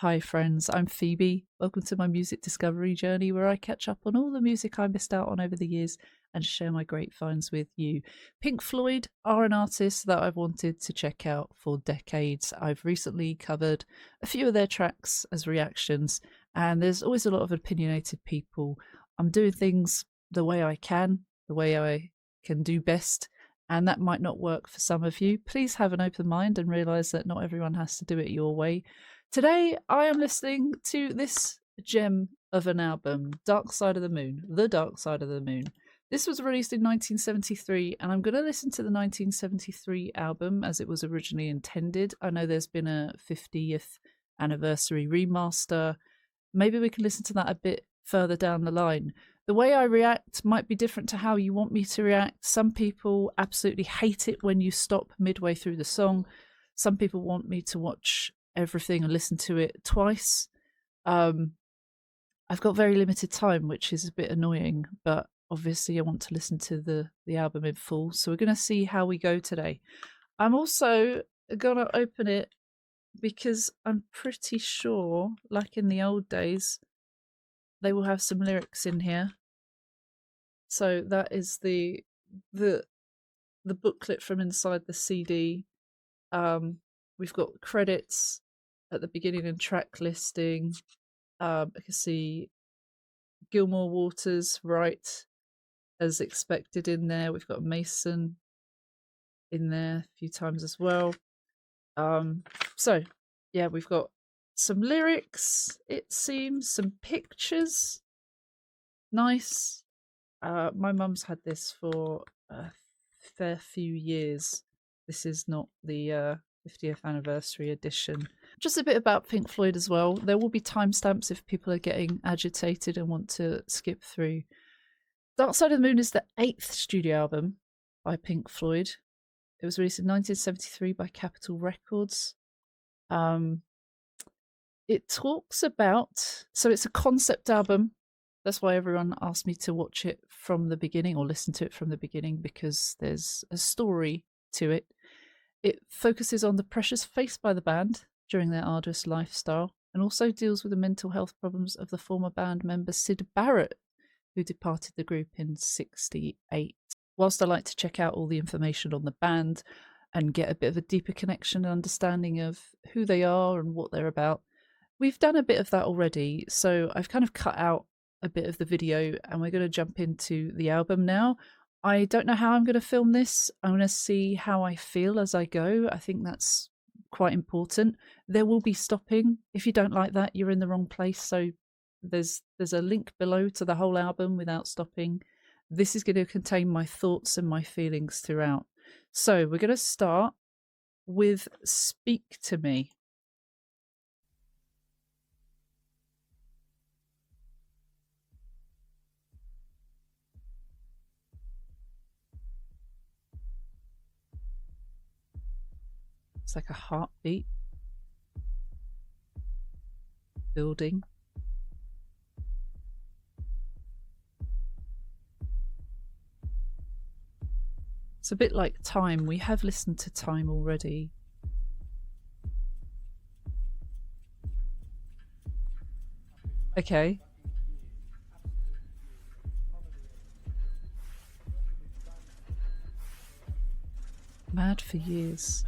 Hi friends, I'm Phoebe. Welcome to my music discovery journey where I catch up on all the music I missed out on over the years and share my great finds with you. Pink Floyd are an artist that I've wanted to check out for decades. I've recently covered a few of their tracks as reactions, and there's always a lot of opinionated people. I'm doing things the way I can, the way I can do best, and that might not work for some of you. Please have an open mind and realise that not everyone has to do it your way. Today, I am listening to this gem of an album, Dark Side of the Moon, The Dark Side of the Moon. This was released in 1973, and I'm going to listen to the 1973 album as it was originally intended. I know there's been a 50th anniversary remaster. Maybe we can listen to that a bit further down the line. The way I react might be different to how you want me to react. Some people absolutely hate it when you stop midway through the song. Some people want me to watch everything and listen to it twice. I've got very limited time, which is a bit annoying, but obviously I want to listen to the album in full, so we're going to see how we go today. I'm also going to open it because I'm pretty sure, like in the old days, they will have some lyrics in here. So that is the booklet from inside the CD. We've got credits at the beginning and track listing. I can see Gilmore Waters, right, as expected in there. We've got Mason in there a few times as well. So, yeah, we've got some lyrics, it seems, some pictures. Nice. My mum's had this for a fair few years. This is not the 50th anniversary edition. Just a bit about Pink Floyd as well. There will be timestamps if people are getting agitated and want to skip through. Dark Side of the Moon is the 8th studio album by Pink Floyd. It was released in 1973 by Capitol Records. It talks about... So it's a concept album. That's why everyone asked me to watch it from the beginning or listen to it from the beginning, because there's a story to it. It focuses on the pressures faced by the band during their arduous lifestyle and also deals with the mental health problems of the former band member Syd Barrett, who departed the group in '68. Whilst I like to check out all the information on the band and get a bit of a deeper connection and understanding of who they are and what they're about, we've done a bit of that already, so I've kind of cut out a bit of the video and we're going to jump into the album now. I don't know how I'm going to film this. I'm going to see how I feel as I go. I think that's quite important. There will be stopping. If you don't like that, you're in the wrong place. So there's a link below to the whole album without stopping. This is going to contain my thoughts and my feelings throughout. So we're going to start with Speak to Me. It's like a heartbeat building. It's a bit like Time. We have listened to Time already. Okay. Mad for Years.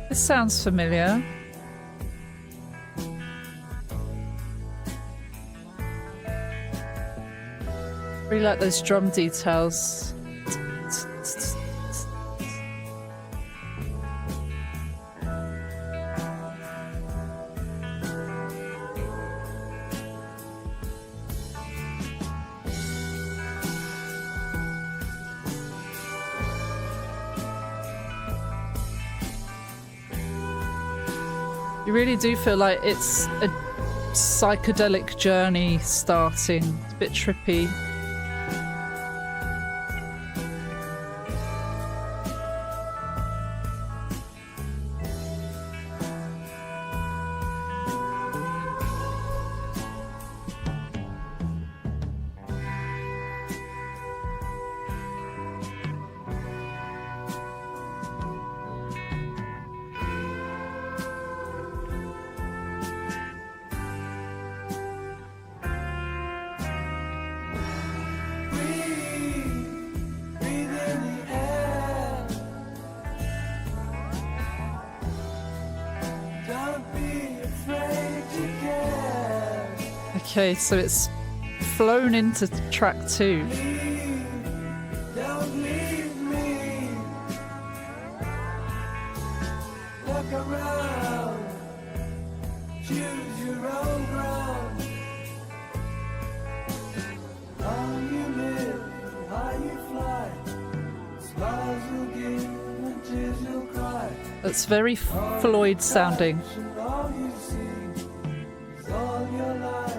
This sounds familiar. Really like those drum details. You really do feel like it's a psychedelic journey starting. It's a bit trippy. Okay, so it's flown into track 2. Don't leave me. Look around. Choose your own ground. How you live, how you fly. Smiles you'll give and tears you'll cry. That's very Floyd sounding. And all you see is all your life.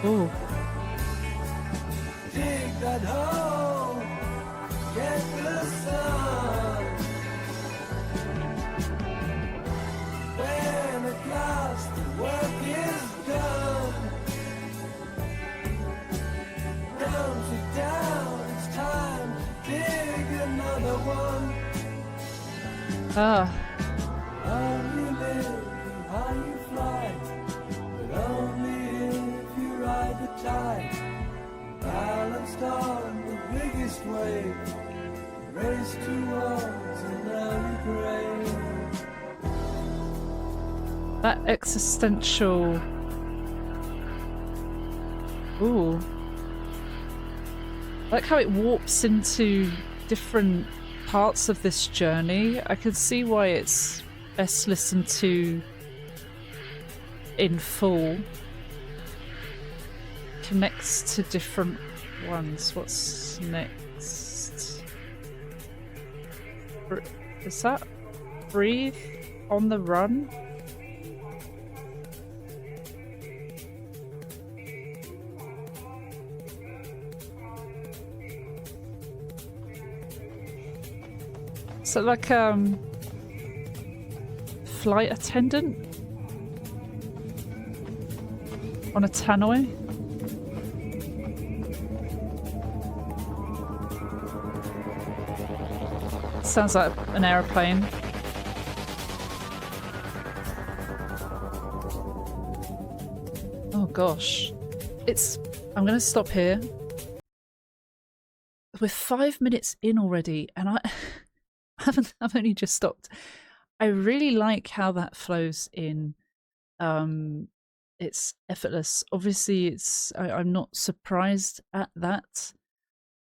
Ooh. Dig that hole, get the sun. When at last the work is done, down to down, it's time to dig another one. Ah. How you live, how you fly, but only if you ride the tide. Balanced on the biggest wave, race towards an early grave. That existential. Ooh. I like how it warps into different parts of this journey. I could see why it's best listened to in full. Connects to different ones. What's next? Is that Breathe on the Run? So like flight attendant on a tannoy. Sounds like an aeroplane. Oh gosh. I'm gonna stop here. We're 5 minutes in already and I've only just stopped. I really like how that flows in. It's effortless. Obviously I'm not surprised at that.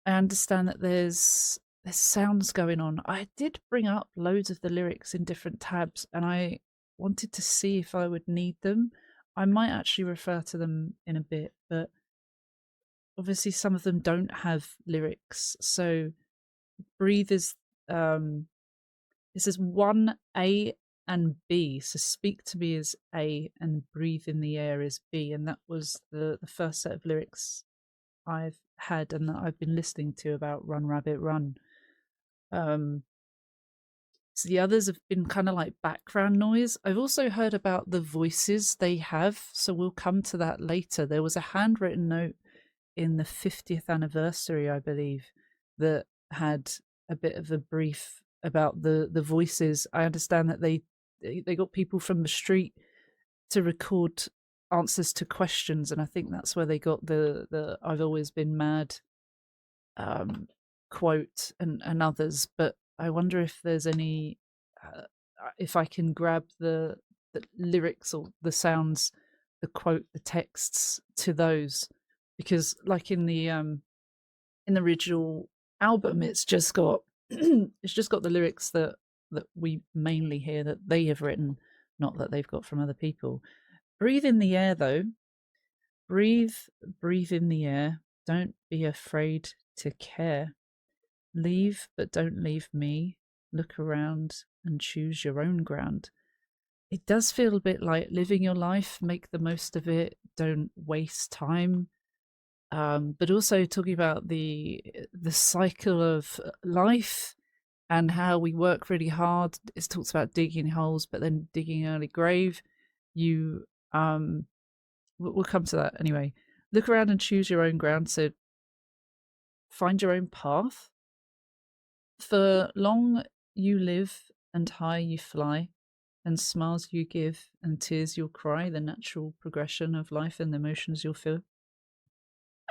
I understand that there's sounds going on. I did bring up loads of the lyrics in different tabs and I wanted to see if I would need them. I might actually refer to them in a bit, but obviously some of them don't have lyrics. So Breathe is it says 1A and B. So Speak to Me is A and Breathe in the Air is B, and that was the first set of lyrics I've had and that I've been listening to about Run Rabbit Run. So the others have been kind of like background noise. I've also heard about the voices they have, so we'll come to that later. There was a handwritten note in the 50th anniversary, I believe, that had a bit of a brief about the voices. I understand that they got people from the street to record answers to questions, and I think that's where they got the I've always been mad quote and others. But I wonder if there's any if I can grab the lyrics or the sounds, the quote, the texts to those, because like in the original album, it's just got the lyrics that we mainly hear that they have written, not that they've got from other people. Breathe in the air, though. Breathe in the air. Don't be afraid to care. Leave, but don't leave me. Look around and choose your own ground. It does feel a bit like living your life, make the most of it, don't waste time. But also talking about the cycle of life and how we work really hard. It talks about digging holes, but then digging an early grave. You we'll come to that anyway. Look around and choose your own ground. So find your own path. For long you live and high you fly, and smiles you give and tears you'll cry, the natural progression of life and the emotions you'll feel.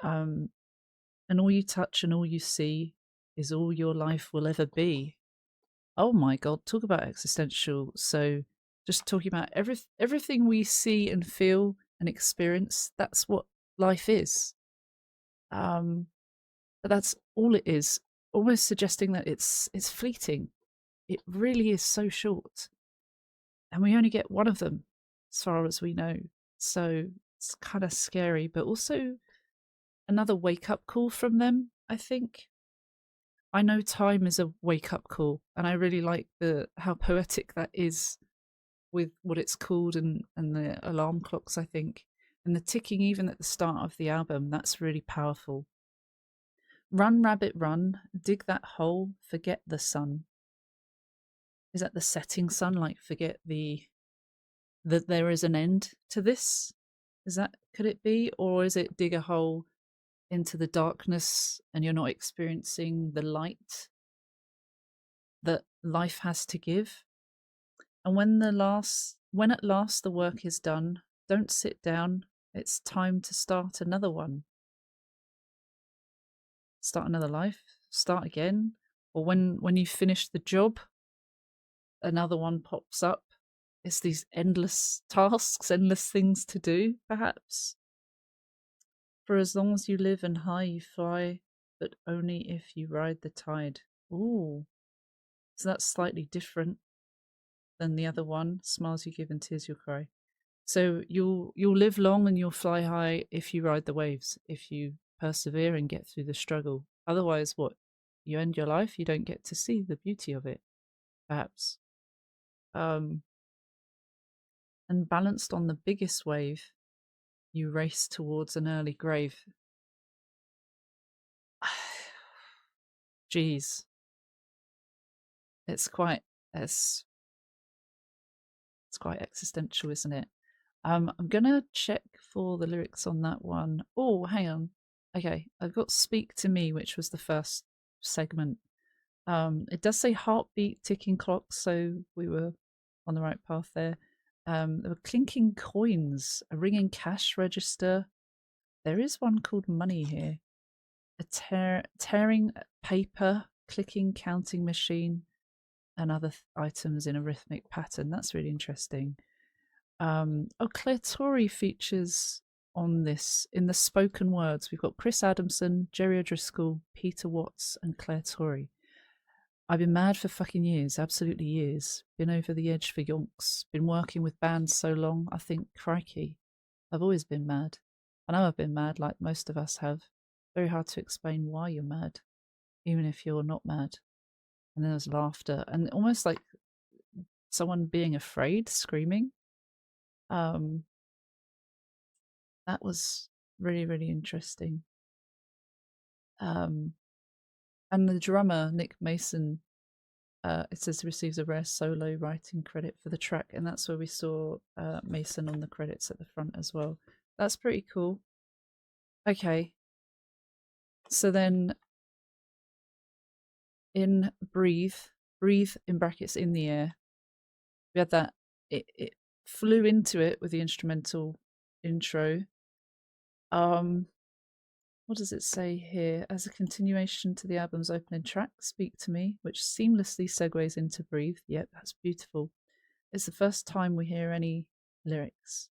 Um, and all you touch and all you see is all your life will ever be. Oh my god, talk about existential. So just talking about everything we see and feel and experience, that's what life is. But that's all it is. Almost suggesting that it's fleeting. It really is so short. And we only get one of them as far as we know. So it's kind of scary, but also another wake up call from them, I think. I know time is a wake up call, and I really like the how poetic that is with what it's called and the alarm clocks, I think. And the ticking even at the start of the album, that's really powerful. Run, rabbit, run, dig that hole, forget the sun. Is that the setting sun? Like forget that there is an end to this? Is that could it be? Or is it dig a hole into the darkness and you're not experiencing the light that life has to give? And when at last the work is done, don't sit down. It's time to start another one. Start another life, start again. Or when you finish the job, another one pops up. It's these endless tasks, endless things to do, perhaps. For as long as you live and high you fly, but only if you ride the tide. Ooh. So that's slightly different than the other one. Smiles you give and tears you'll cry. So you'll live long and you'll fly high if you ride the waves, if you persevere and get through the struggle. Otherwise, what? You end your life, you don't get to see the beauty of it, perhaps. And balanced on the biggest wave, you race towards an early grave. Jeez. It's quite it's it's quite existential, isn't it? I'm gonna check for the lyrics on that one. Oh, hang on. Okay, I've got "Speak to Me," which was the first segment. It does say heartbeat ticking clocks, so we were on the right path there. There were clinking coins, a ringing cash register. There is one called money here. A tearing paper, clicking counting machine, and other items in a rhythmic pattern. That's really interesting. Claire Torrey features on this in the spoken words. We've got Chris Adamson, Jerry O'Driscoll, Peter Watts, and Claire Torrey. I've been mad for fucking years, absolutely years. Been over the edge for yonks. Been working with bands so long, I think, crikey, I've always been mad. I know I've been mad like most of us have. Very hard to explain why you're mad, even if you're not mad. And then there's laughter, and almost like someone being afraid, screaming. That was really, really interesting. And the drummer, Nick Mason, it says receives a rare solo writing credit for the track, and that's where we saw Mason on the credits at the front as well. That's pretty cool. Okay. So then in Breathe in brackets in the air, we had that, it flew into it with the instrumental intro. What does it say here? As a continuation to the album's opening track, Speak to Me, which seamlessly segues into Breathe. Yep, that's beautiful. It's the first time we hear any lyrics.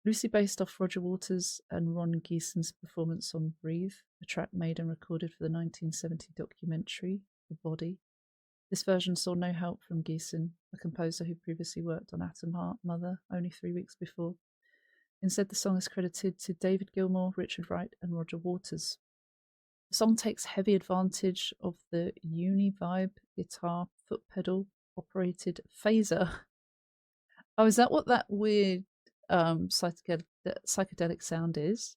Loosely based off Roger Waters and Ron Geeson's performance on Breathe, a track made and recorded for the 1970 documentary The Body. This version saw no help from Geeson, a composer who previously worked on Atom Heart Mother only 3 weeks before. Instead, the song is credited to David Gilmour, Richard Wright, and Roger Waters. The song takes heavy advantage of the Uni-Vibe guitar foot pedal operated phaser. Oh, is that what that weird psychedelic sound is?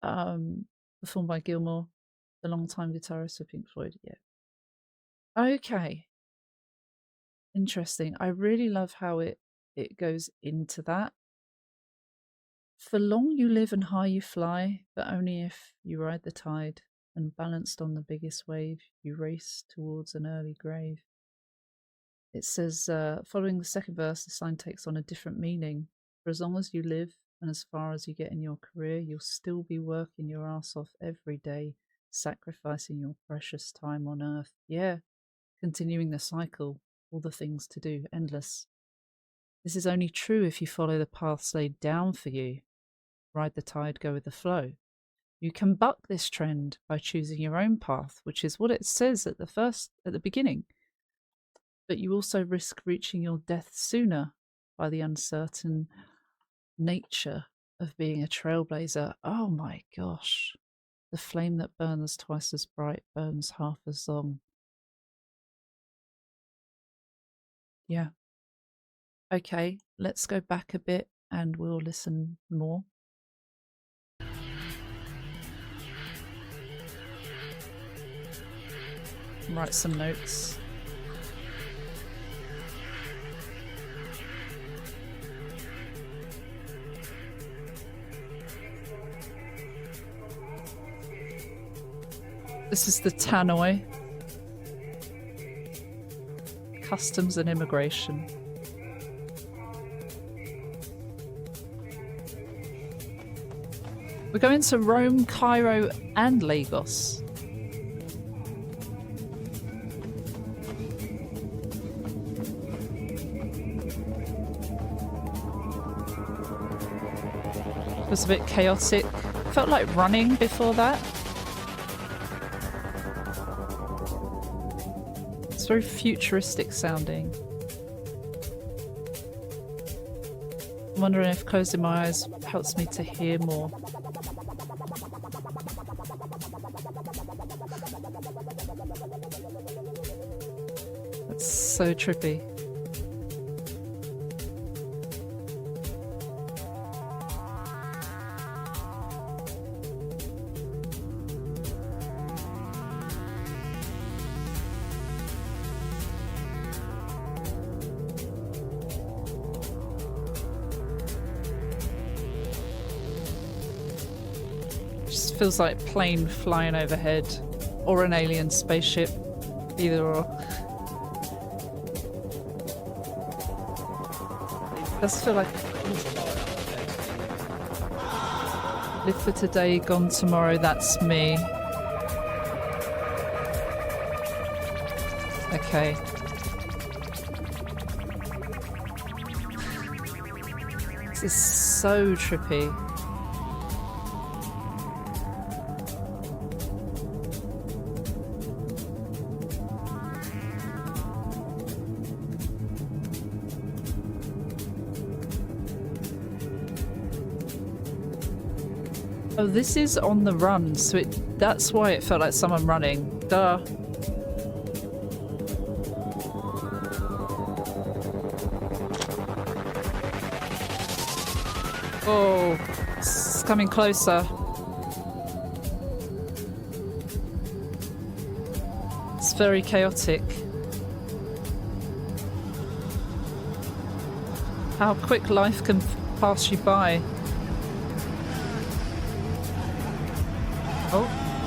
Performed by Gilmour, the longtime guitarist for Pink Floyd. Yeah. Okay. Interesting. I really love how it goes into that. For long you live and high you fly, but only if you ride the tide, and balanced on the biggest wave, you race towards an early grave. It says, following the second verse, the sign takes on a different meaning. For as long as you live and as far as you get in your career, you'll still be working your ass off every day, sacrificing your precious time on earth. Yeah, continuing the cycle, all the things to do, endless. This is only true if you follow the paths laid down for you. Ride the tide, go with the flow. You can buck this trend by choosing your own path, which is what it says at the beginning. But you also risk reaching your death sooner by the uncertain nature of being a trailblazer. Oh my gosh. The flame that burns twice as bright burns half as long. Yeah. Okay, let's go back a bit and we'll listen more. Write some notes. This is the Tannoy. Customs and Immigration. We're going to Rome, Cairo, and Lagos. It was a bit chaotic. Felt like running before that. It's very futuristic sounding. I'm wondering if closing my eyes helps me to hear more. That's so trippy. Just feels like plane flying overhead or an alien spaceship, either or. It does feel like live for today, gone tomorrow, that's me. Okay. This is so trippy. Oh, this is on the run, so that's why it felt like someone running. Duh. Oh, it's coming closer. It's very chaotic. How quick life can pass you by.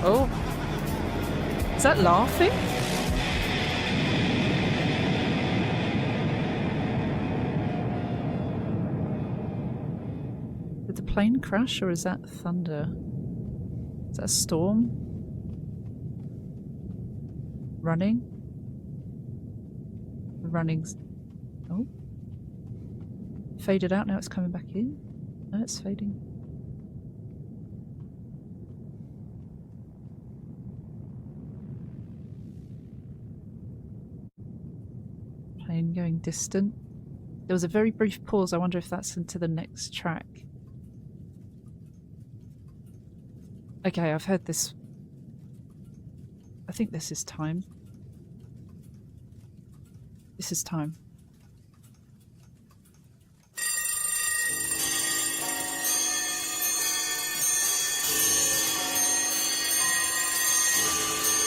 Oh. Is that laughing? Did the plane crash or is that thunder? Is that a storm? Running? The running's... Oh. Faded out, now it's coming back in. No, it's fading. Plane going distant. There was a very brief pause. I wonder if that's into the next track. Okay, I've heard this I think this is time. This is time.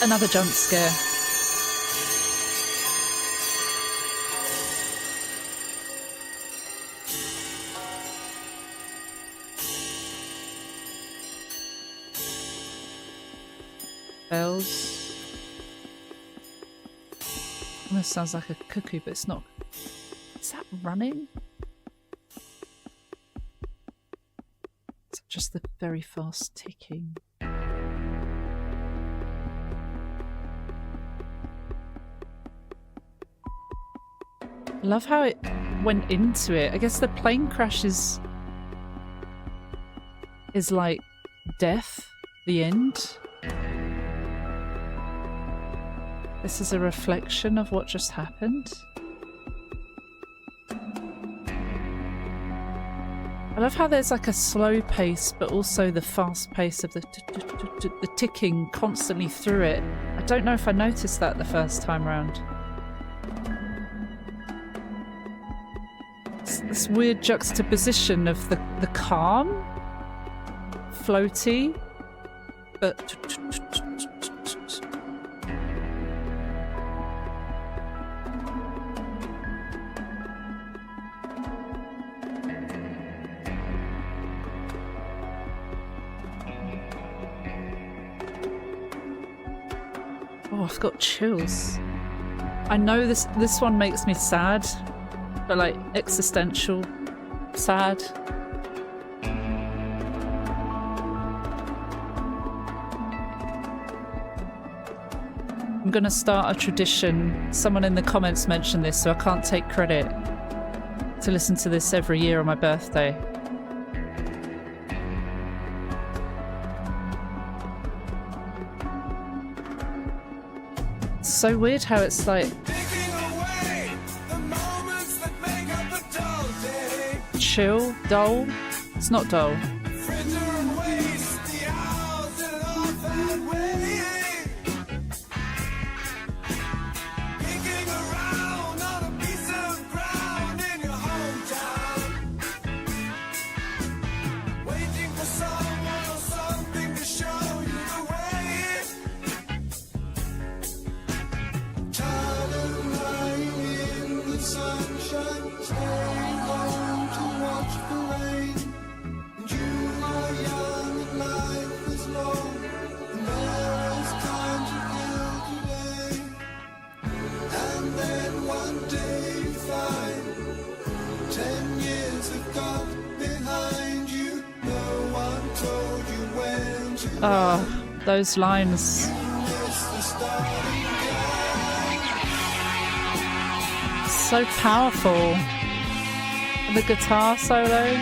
Another jump scare. Bells. Almost sounds like a cuckoo, but it's not. Is that running? It's just the very fast ticking. I love how it went into it. I guess the plane crash is like death, the end. This is a reflection of what just happened. I love how there's like a slow pace, but also the fast pace of the ticking constantly through it. I don't know if I noticed that the first time round. It's this weird juxtaposition of the calm, floaty, but oh, I've got chills. I know this one makes me sad, but like existential sad. I'm gonna start a tradition. Someone in the comments mentioned this, so I can't take credit, to listen to this every year on my birthday. It's so weird how it's like chill, dull. It's not dull. Oh, those lines. So powerful. The guitar solo.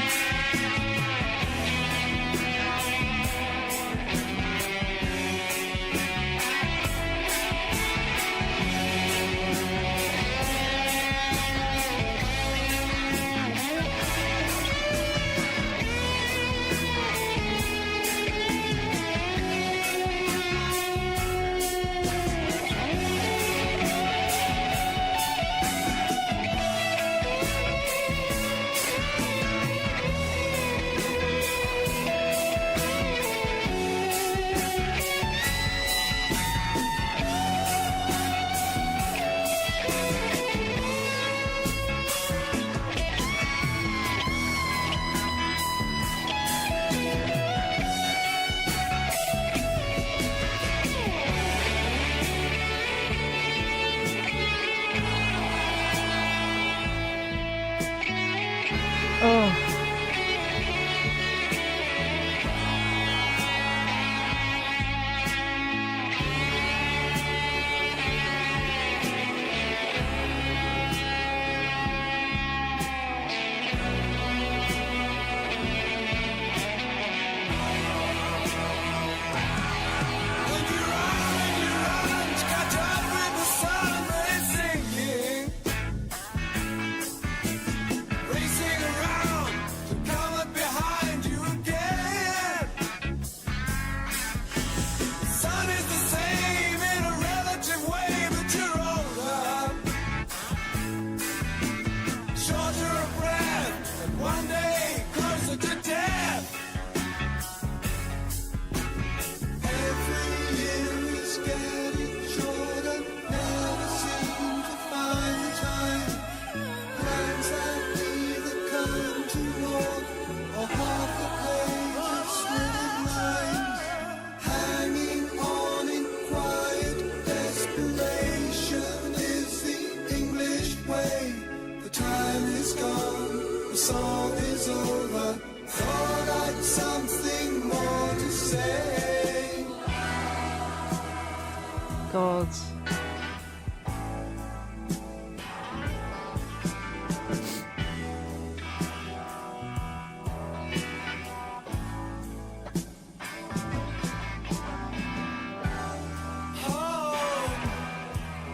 God.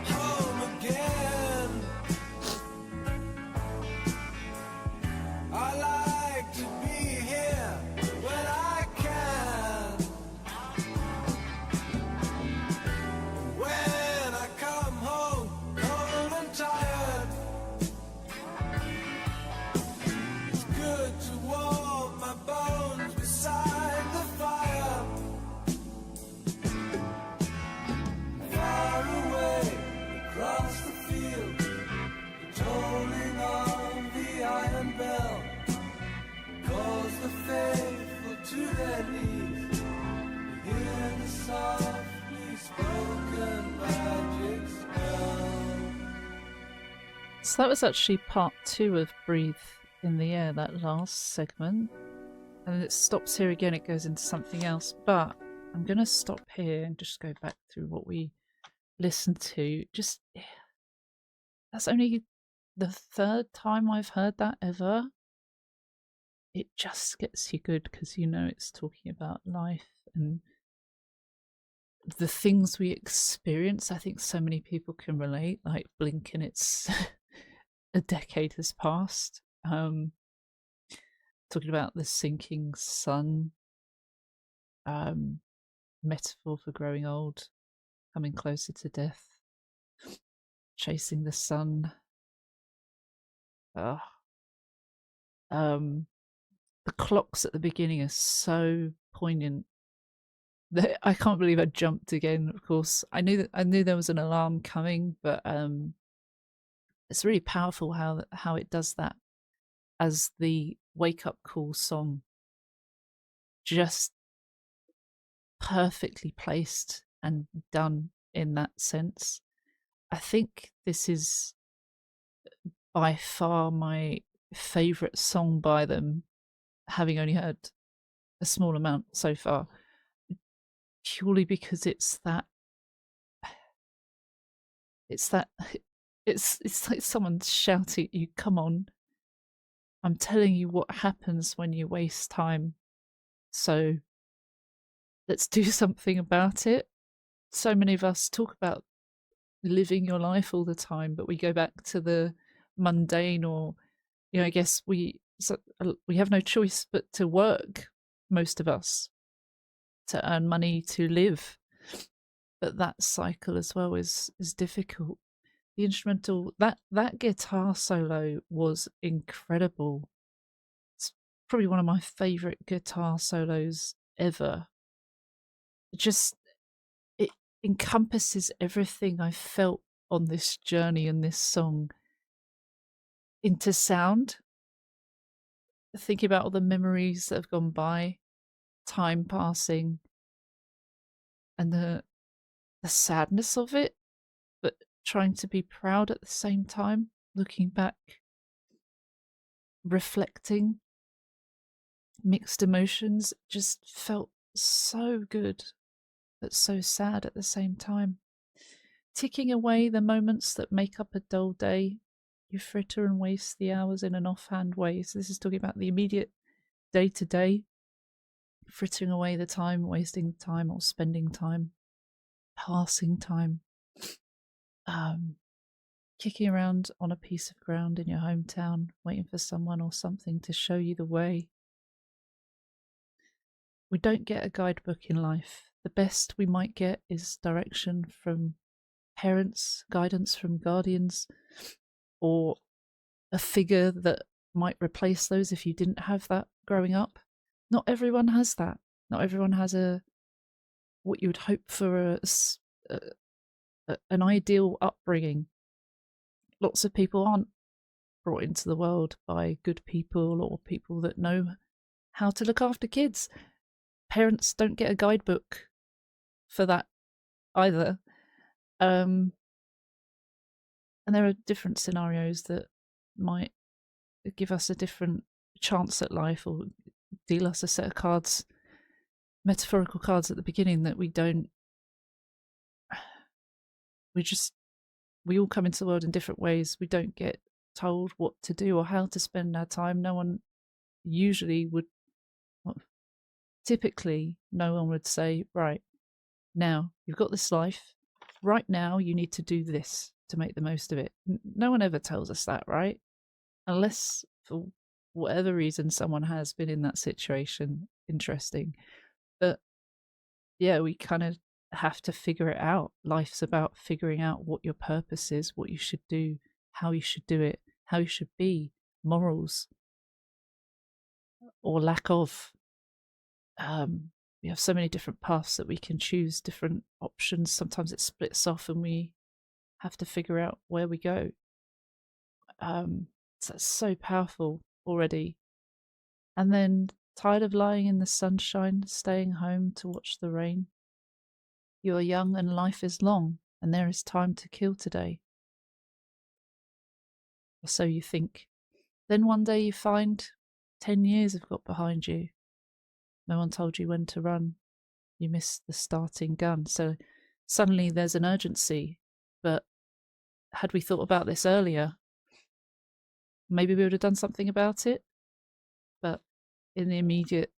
Home again. I like to be here when I can. When I come home, cold and tired, it's good to warm my bones beside the fire. Far away across the field, the tolling of the iron bell calls the faithful to their knees. You hear the softly spoken magic spell. So that was actually part 2 of Breathe in the Air, that last segment. And it stops here again, it goes into something else. But I'm going to stop here and just go back through what we listened to. Just, that's only the 3rd time I've heard that ever. It just gets you good because you know it's talking about life and the things we experience. I think so many people can relate, like blink and it's a decade has passed. Talking about the sinking sun, metaphor for growing old, coming closer to death, chasing the sun. The clocks at the beginning are so poignant. I can't believe I jumped again. Of course, I knew there was an alarm coming, but it's really powerful how it does that as the wake up call song, just perfectly placed and done in that sense. I think this is by far my favorite song by them, having only heard a small amount so far, purely because it's like someone shouting at you, come on, I'm telling you what happens when you waste time, so let's do something about it. So many of us talk about living your life all the time, but we go back to the mundane, or I guess we have no choice but to work, most of us, to earn money to live. But that cycle as well is difficult. The instrumental, that guitar solo was incredible. It's probably one of my favorite guitar solos ever. It encompasses everything I felt on this journey and this song into sound. Thinking about all the memories that have gone by, time passing, and the sadness of it, but trying to be proud at the same time, looking back, reflecting, mixed emotions, just felt so good, but so sad at the same time. Ticking away the moments that make up a dull day, you fritter and waste the hours in an offhand way. So this is talking about the immediate day-to-day, frittering away the time, wasting time, or spending time, passing time, kicking around on a piece of ground in your hometown, waiting for someone or something to show you the way. We don't get a guidebook in life. The best we might get is direction from parents, guidance from guardians, or a figure that might replace those if you didn't have that growing up. Not everyone has that. Not everyone has what you would hope for an ideal upbringing. Lots of people aren't brought into the world by good people or people that know how to look after kids. Parents don't get a guidebook for that either. And there are different scenarios that might give us a different chance at life or deal us a set of cards, metaphorical cards at the beginning that we don't we all come into the world in different ways. We don't get told what to do or how to spend our time. No one usually would, well, typically, no one would say, right, now you've got this life. Right now, you need to do this to make the most of it. No one ever tells us that, right? Unless for whatever reason someone has been in that situation. Interesting. But yeah, we kind of have to figure it out. Life's about figuring out what your purpose is, what you should do, how you should do it, how you should be, morals or lack of. We have so many different paths that we can choose, different options. Sometimes it splits off and we have to figure out where we go. So that's so powerful already. And then, tired of lying in the sunshine, staying home to watch the rain. You are young and life is long, and there is time to kill today. Or so you think. Then one day you find 10 years have got behind you. No one told you when to run. You missed the starting gun. So suddenly there's an urgency. But had we thought about this earlier, maybe we would have done something about it. But in the immediate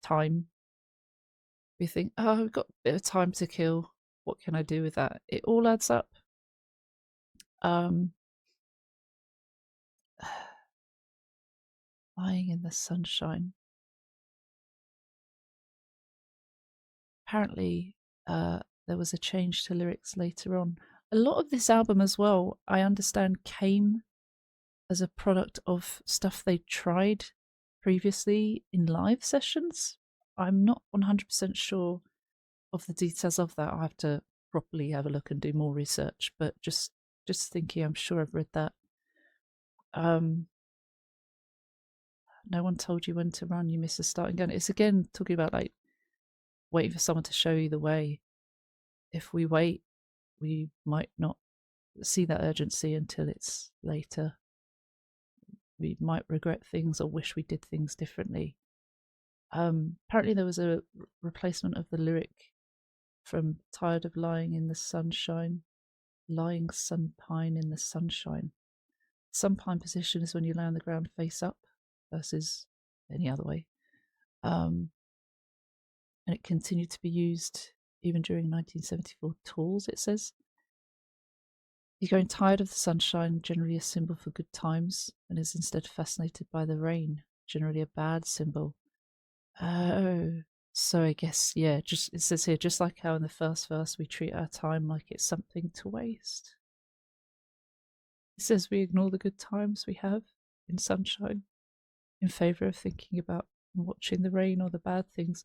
time, we think, oh, we've got a bit of time to kill. What can I do with that? It all adds up. Lying in the sunshine. Apparently, there was a change to lyrics later on. A lot of this album as well, I understand, came as a product of stuff they tried previously in live sessions. I'm not 100% sure of the details of that. I'll have to properly have a look and do more research, but just thinking, I'm sure I've read that. No one told you when to run, you miss a starting gun. It's again talking about like waiting for someone to show you the way. If we wait, we might not see that urgency until it's later. We might regret things or wish we did things differently. Apparently there was a replacement of the lyric from tired of lying in the sunshine, lying sunpine in the sunshine. Sunpine position is when you lay on the ground face up versus any other way. And it continued to be used even during 1974 tours, it says. You're going tired of the sunshine, generally a symbol for good times, and is instead fascinated by the rain, generally a bad symbol. Oh, so I guess, yeah, just it says here, just like how in the first verse we treat our time like it's something to waste. It says we ignore the good times we have in sunshine in favour of thinking about and watching the rain or the bad things.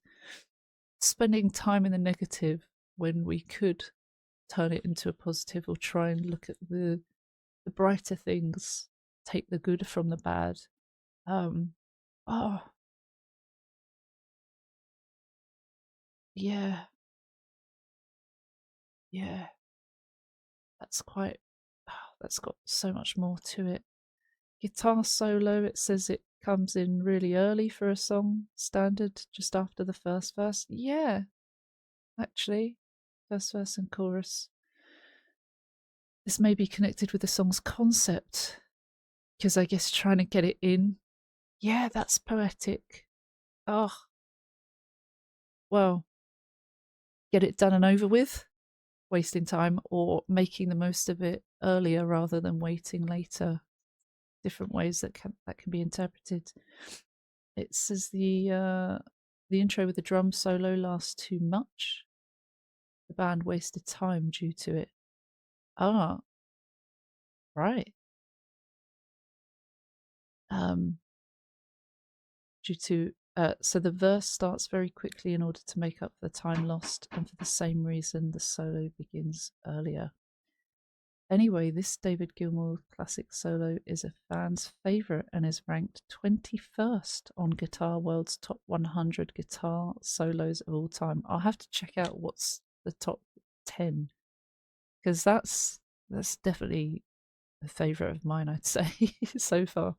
Spending time in the negative when we could turn it into a positive or try and look at the brighter things, take the good from the bad. Yeah, yeah, that's quite, that's got so much more to it. Guitar solo, it says it comes in really early for a song, standard just after the first verse. Yeah, actually, first verse and chorus. This may be connected with the song's concept, because I guess trying to get it in. Yeah, that's poetic. Oh, well, get it done and over with, wasting time, or making the most of it earlier rather than waiting later. Different ways that can be interpreted. It says the intro with the drum solo lasts too much. The band wasted time due to it. Ah, right. Due to so the verse starts very quickly in order to make up for the time lost, and for the same reason the solo begins earlier. Anyway, this David Gilmour classic solo is a fan's favourite and is ranked 21st on Guitar World's top 100 guitar solos of all time. I'll have to check out what's the top 10, because that's definitely a favourite of mine, I'd say, so far.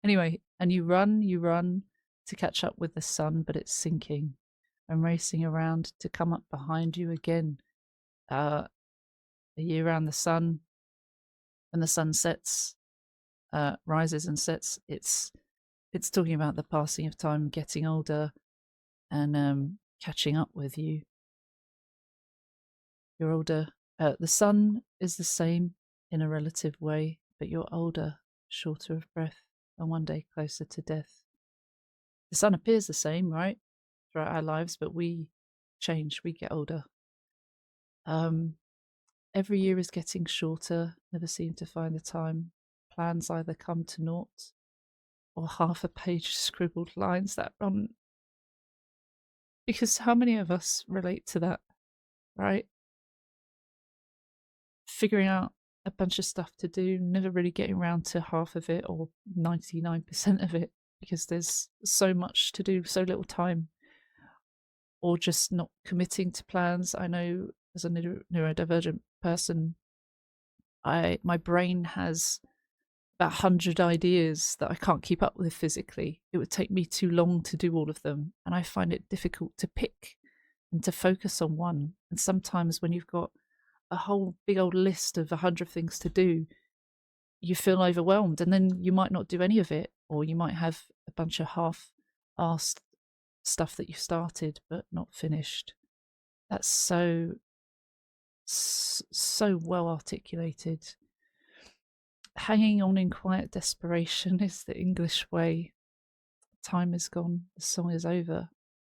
Anyway, and you run to catch up with the sun, but it's sinking. I'm racing around to come up behind you again. a year around the sun. When the sun sets, rises and sets, it's talking about the passing of time, getting older, and catching up with you. You're older. The sun is the same in a relative way, but you're older, shorter of breath, and one day closer to death. The sun appears the same, right, throughout our lives, but we change, we get older. Every year is getting shorter, never seem to find the time. Plans either come to naught or half a page scribbled lines that run. Because how many of us relate to that, right? Figuring out a bunch of stuff to do, never really getting around to half of it or 99% of it because there's so much to do, so little time, or just not committing to plans. I know as a neurodivergent person, my brain has about 100 ideas that I can't keep up with physically. It would take me too long to do all of them, and I find it difficult to pick and to focus on one. And sometimes when you've got a whole big old list of 100 things to do, you feel overwhelmed, and then you might not do any of it, or you might have a bunch of half-assed stuff that you started but not finished. That's so well articulated. Hanging on in quiet desperation is the English way. Time is gone, the song is over.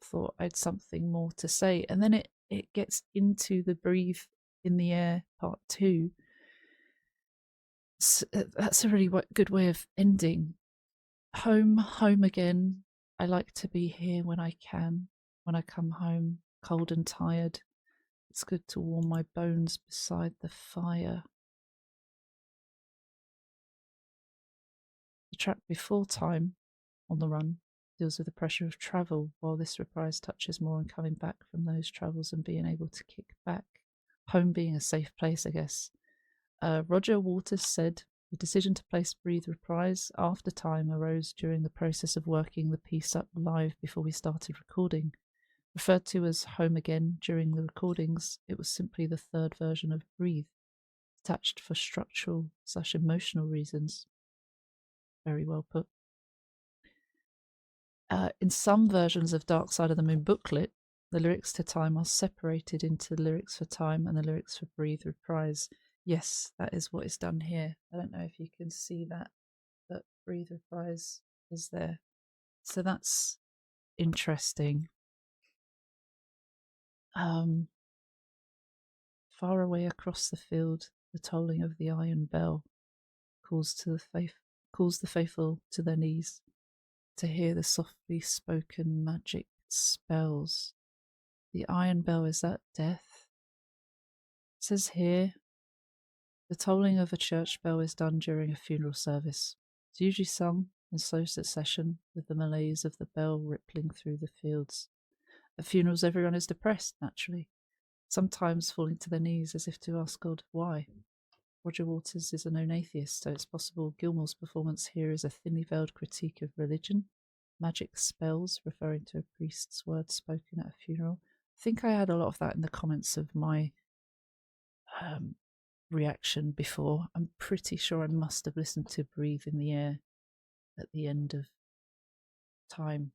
Thought I'd something more to say. And then it gets into the breathe in the air part 2. So that's a really good way of ending. Home again. I like to be here when I can. When I come home, cold and tired, it's good to warm my bones beside the fire. The track before Time, On the Run, deals with the pressure of travel, while this reprise touches more on coming back from those travels and being able to kick back. Home being a safe place, I guess. Roger Waters said, the decision to place Breathe reprise after Time arose during the process of working the piece up live before we started recording. Referred to as Home Again during the recordings, it was simply the third version of Breathe, attached for structural/emotional reasons. Very well put. In some versions of Dark Side of the Moon booklet, the lyrics to Time are separated into the lyrics for Time and the lyrics for Breathe reprise. Yes, that is what is done here. I don't know if you can see that, but Breathe reprise is there. So that's interesting. Far away across the field, the tolling of the iron bell calls the faithful to their knees to hear the softly spoken magic spells. The iron bell, is that death? It says here, the tolling of a church bell is done during a funeral service. It's usually sung in slow succession, with the malaise of the bell rippling through the fields. At funerals, everyone is depressed, naturally, sometimes falling to their knees as if to ask God why. Roger Waters is a known atheist, so it's possible Gilmore's performance here is a thinly veiled critique of religion, magic spells, referring to a priest's words spoken at a funeral. I think I had a lot of that in the comments of my reaction before. I'm pretty sure I must have listened to Breathe in the Air at the end of Time,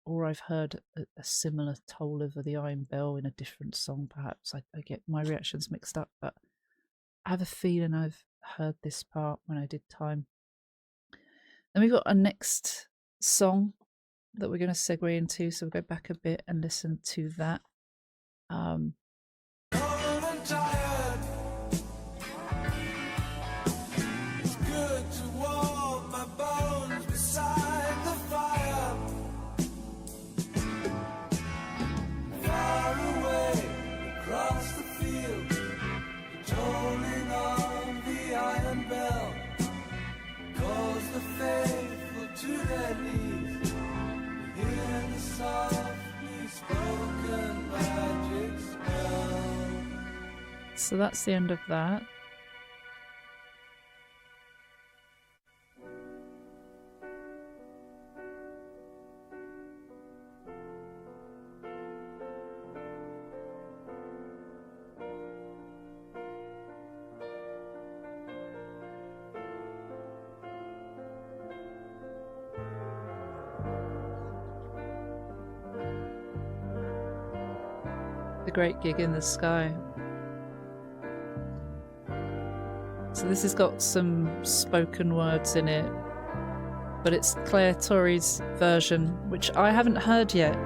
or I've heard a similar toll over the iron bell in a different song, perhaps. I get my reactions mixed up, but I have a feeling I've heard this part when I did Time. Then we've got our next song that we're going to segue into, so we'll go back a bit and listen to that. So that's the end of that. The Great Gig in the Sky. So this has got some spoken words in it, but it's Claire Torrey's version, which I haven't heard yet. I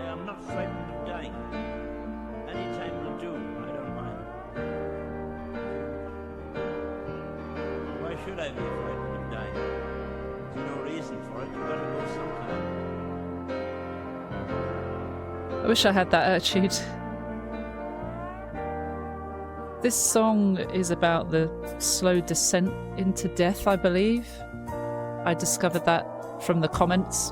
am not frightened of dying. Any time will do, I don't mind. Why should I be frightened of dying? There's no reason for it. You've got to go sometime. I wish I had that attitude. This song is about the slow descent into death, I believe. I discovered that from the comments.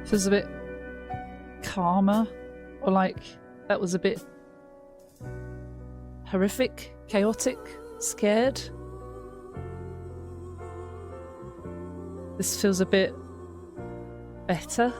Feels a bit calmer, or like that was a bit horrific, chaotic, scared. This feels a bit better.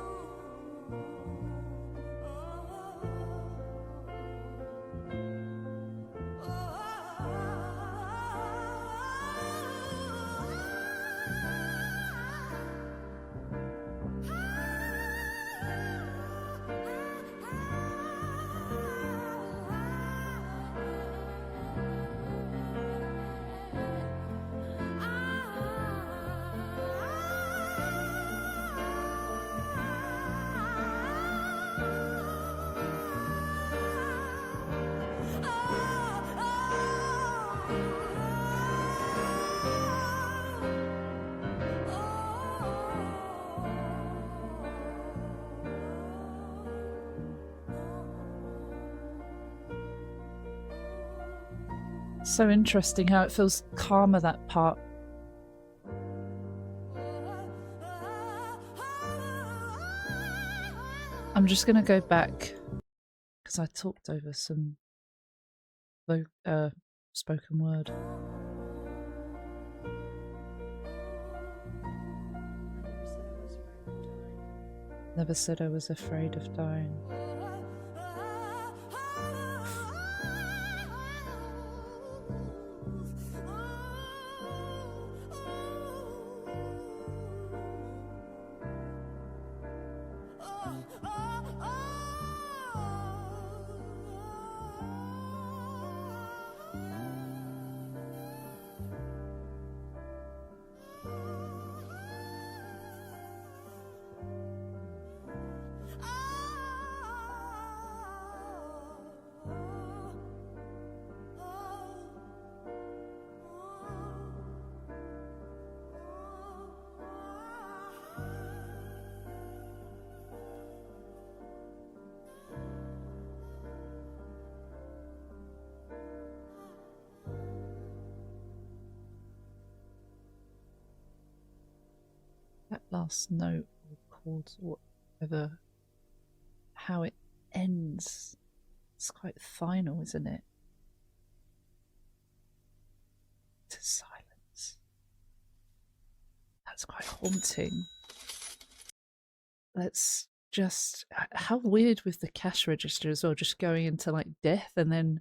So interesting how it feels calmer, that part. I'm just going to go back because I talked over some spoken word. Never said I was afraid of dying. That last note or chords or whatever, how it ends, it's quite final, isn't it? To silence. That's quite haunting. Let's just, how weird with the cash register as well, just going into like death, and then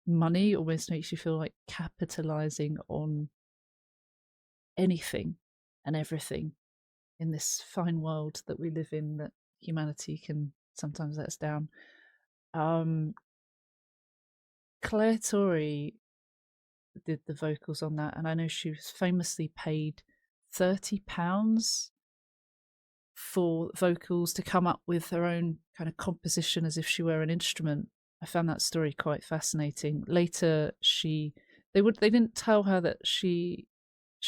money almost makes you feel like capitalizing on anything. and everything in this fine world that we live in, that humanity can sometimes let us down. Claire Torrey did the vocals on that, and I know she was famously paid £30 for vocals to come up with her own kind of composition as if she were an instrument. I found that story quite fascinating. Later, they didn't tell her that she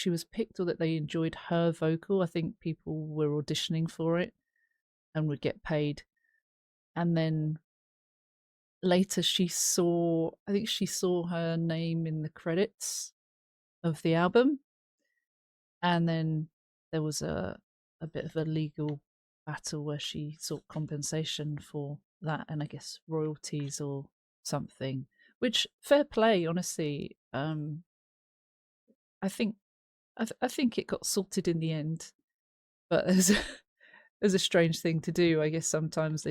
was picked or that they enjoyed her vocal. I think people were auditioning for it and would get paid. And then later I think she saw her name in the credits of the album. And then there was a bit of a legal battle where she sought compensation for that, and I guess royalties or something, which, fair play, honestly. I think it got sorted in the end, but there's a strange thing to do. I guess sometimes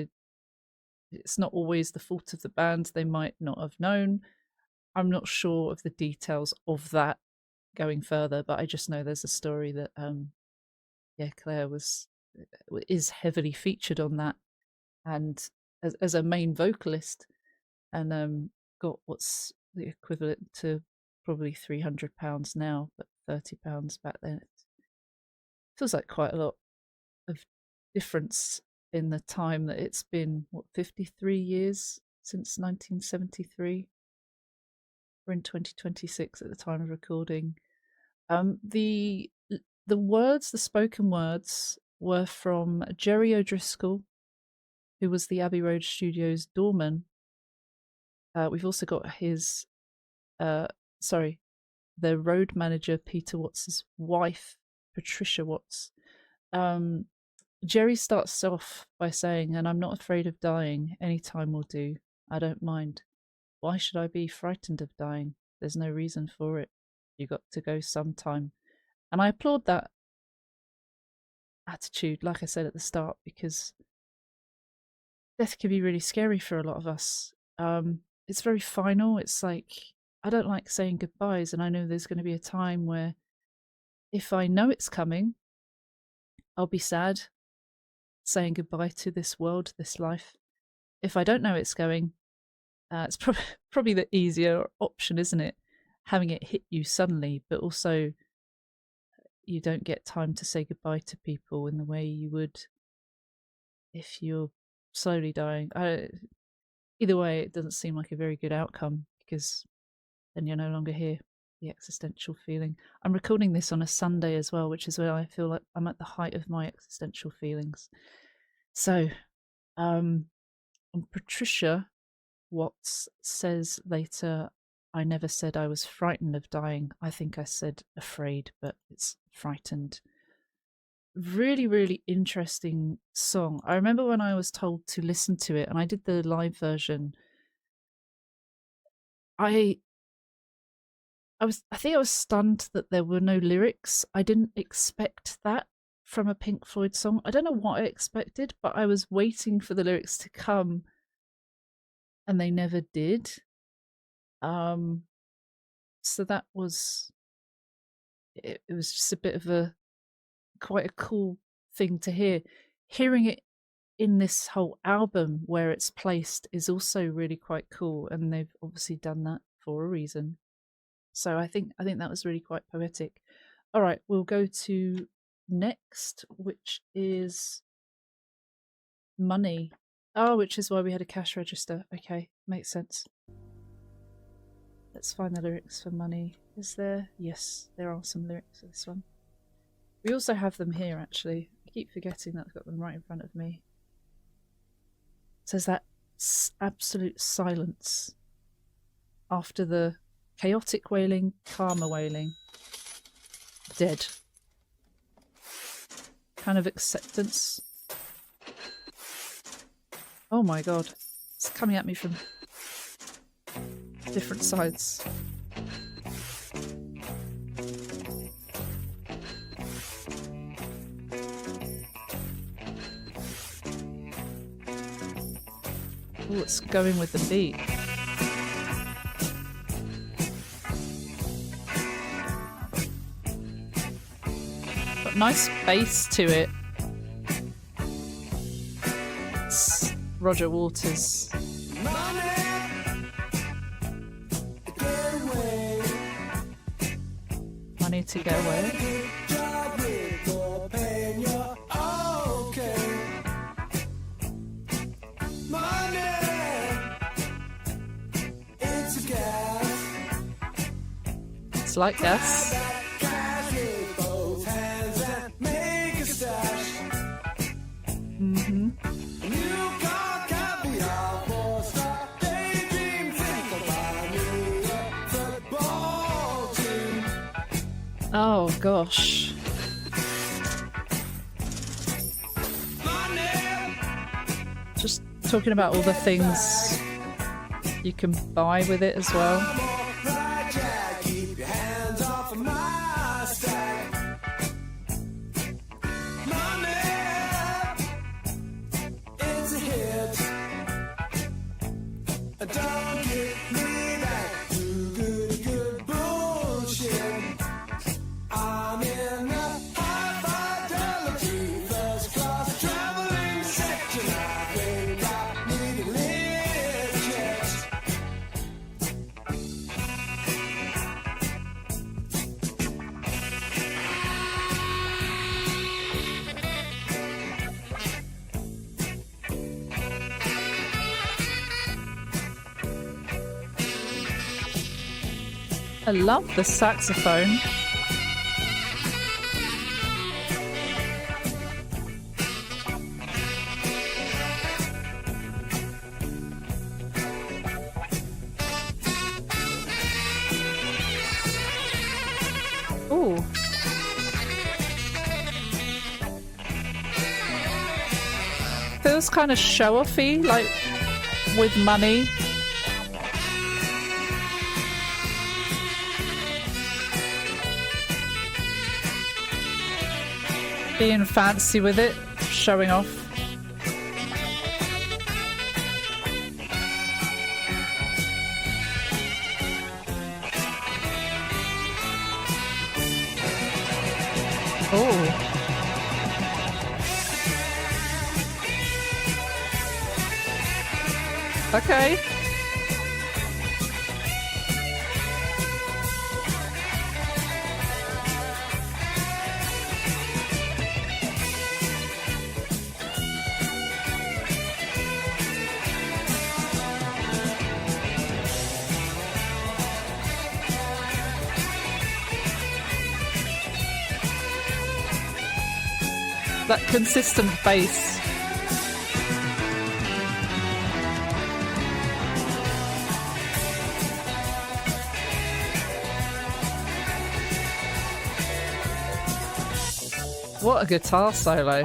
it's not always the fault of the band. They might not have known. I'm not sure of the details of that going further, but I just know there's a story that Claire is heavily featured on that, and as a main vocalist, and got what's the equivalent to probably £300 now, but £30 back then. It feels like quite a lot of difference in the time that it's been. 53 years since 1973. We're in 2026 at the time of recording. The words, the spoken words, were from Jerry O'Driscoll, who was the Abbey Road Studios doorman. We've also got the road manager, Peter Watts's wife, Patricia Watts. Jerry starts off by saying, "And I'm not afraid of dying. Any time will do. I don't mind. Why should I be frightened of dying? There's no reason for it. You got to go sometime." And I applaud that attitude, like I said at the start, because death can be really scary for a lot of us. It's very final. It's like, I don't like saying goodbyes, and I know there's going to be a time where, if I know it's coming, I'll be sad, saying goodbye to this world, this life. If I don't know it's going, it's probably the easier option, isn't it? Having it hit you suddenly, but also you don't get time to say goodbye to people in the way you would if you're slowly dying. Either way, it doesn't seem like a very good outcome, because then you're no longer here. The existential feeling. I'm recording this on a Sunday as well, which is where I feel like I'm at the height of my existential feelings. So, Patricia Watts says later, "I never said I was frightened of dying. I think I said afraid, but it's frightened." Really, really interesting song. I remember when I was told to listen to it, and I did the live version. I think I was stunned that there were no lyrics. I didn't expect that from a Pink Floyd song. I don't know what I expected, but I was waiting for the lyrics to come, and they never did. So that was it was just a bit of quite a cool thing to hear. Hearing it in this whole album where it's placed is also really quite cool, and they've obviously done that for a reason. So I think that was really quite poetic. All right, we'll go to next, which is Money. Oh, which is why we had a cash register. Okay, makes sense. Let's find the lyrics for Money. Is there? Yes, there are some lyrics for this one. We also have them here, actually. I keep forgetting that I've got them right in front of me. It says that absolute silence after the chaotic wailing, calmer wailing, dead. Kind of acceptance. Oh my god. It's coming at me from different sides. Oh, it's going with the beat. But Nice bass to it. It's Roger Waters. Money to get away. It's like gas. Mm-hmm. Oh gosh. Just talking about all the things you can buy with it as well. I love the saxophone. Ooh. Feels kind of show-offy, like with money. Being fancy with it, showing off. Oh. Okay. That consistent bass. What a guitar solo.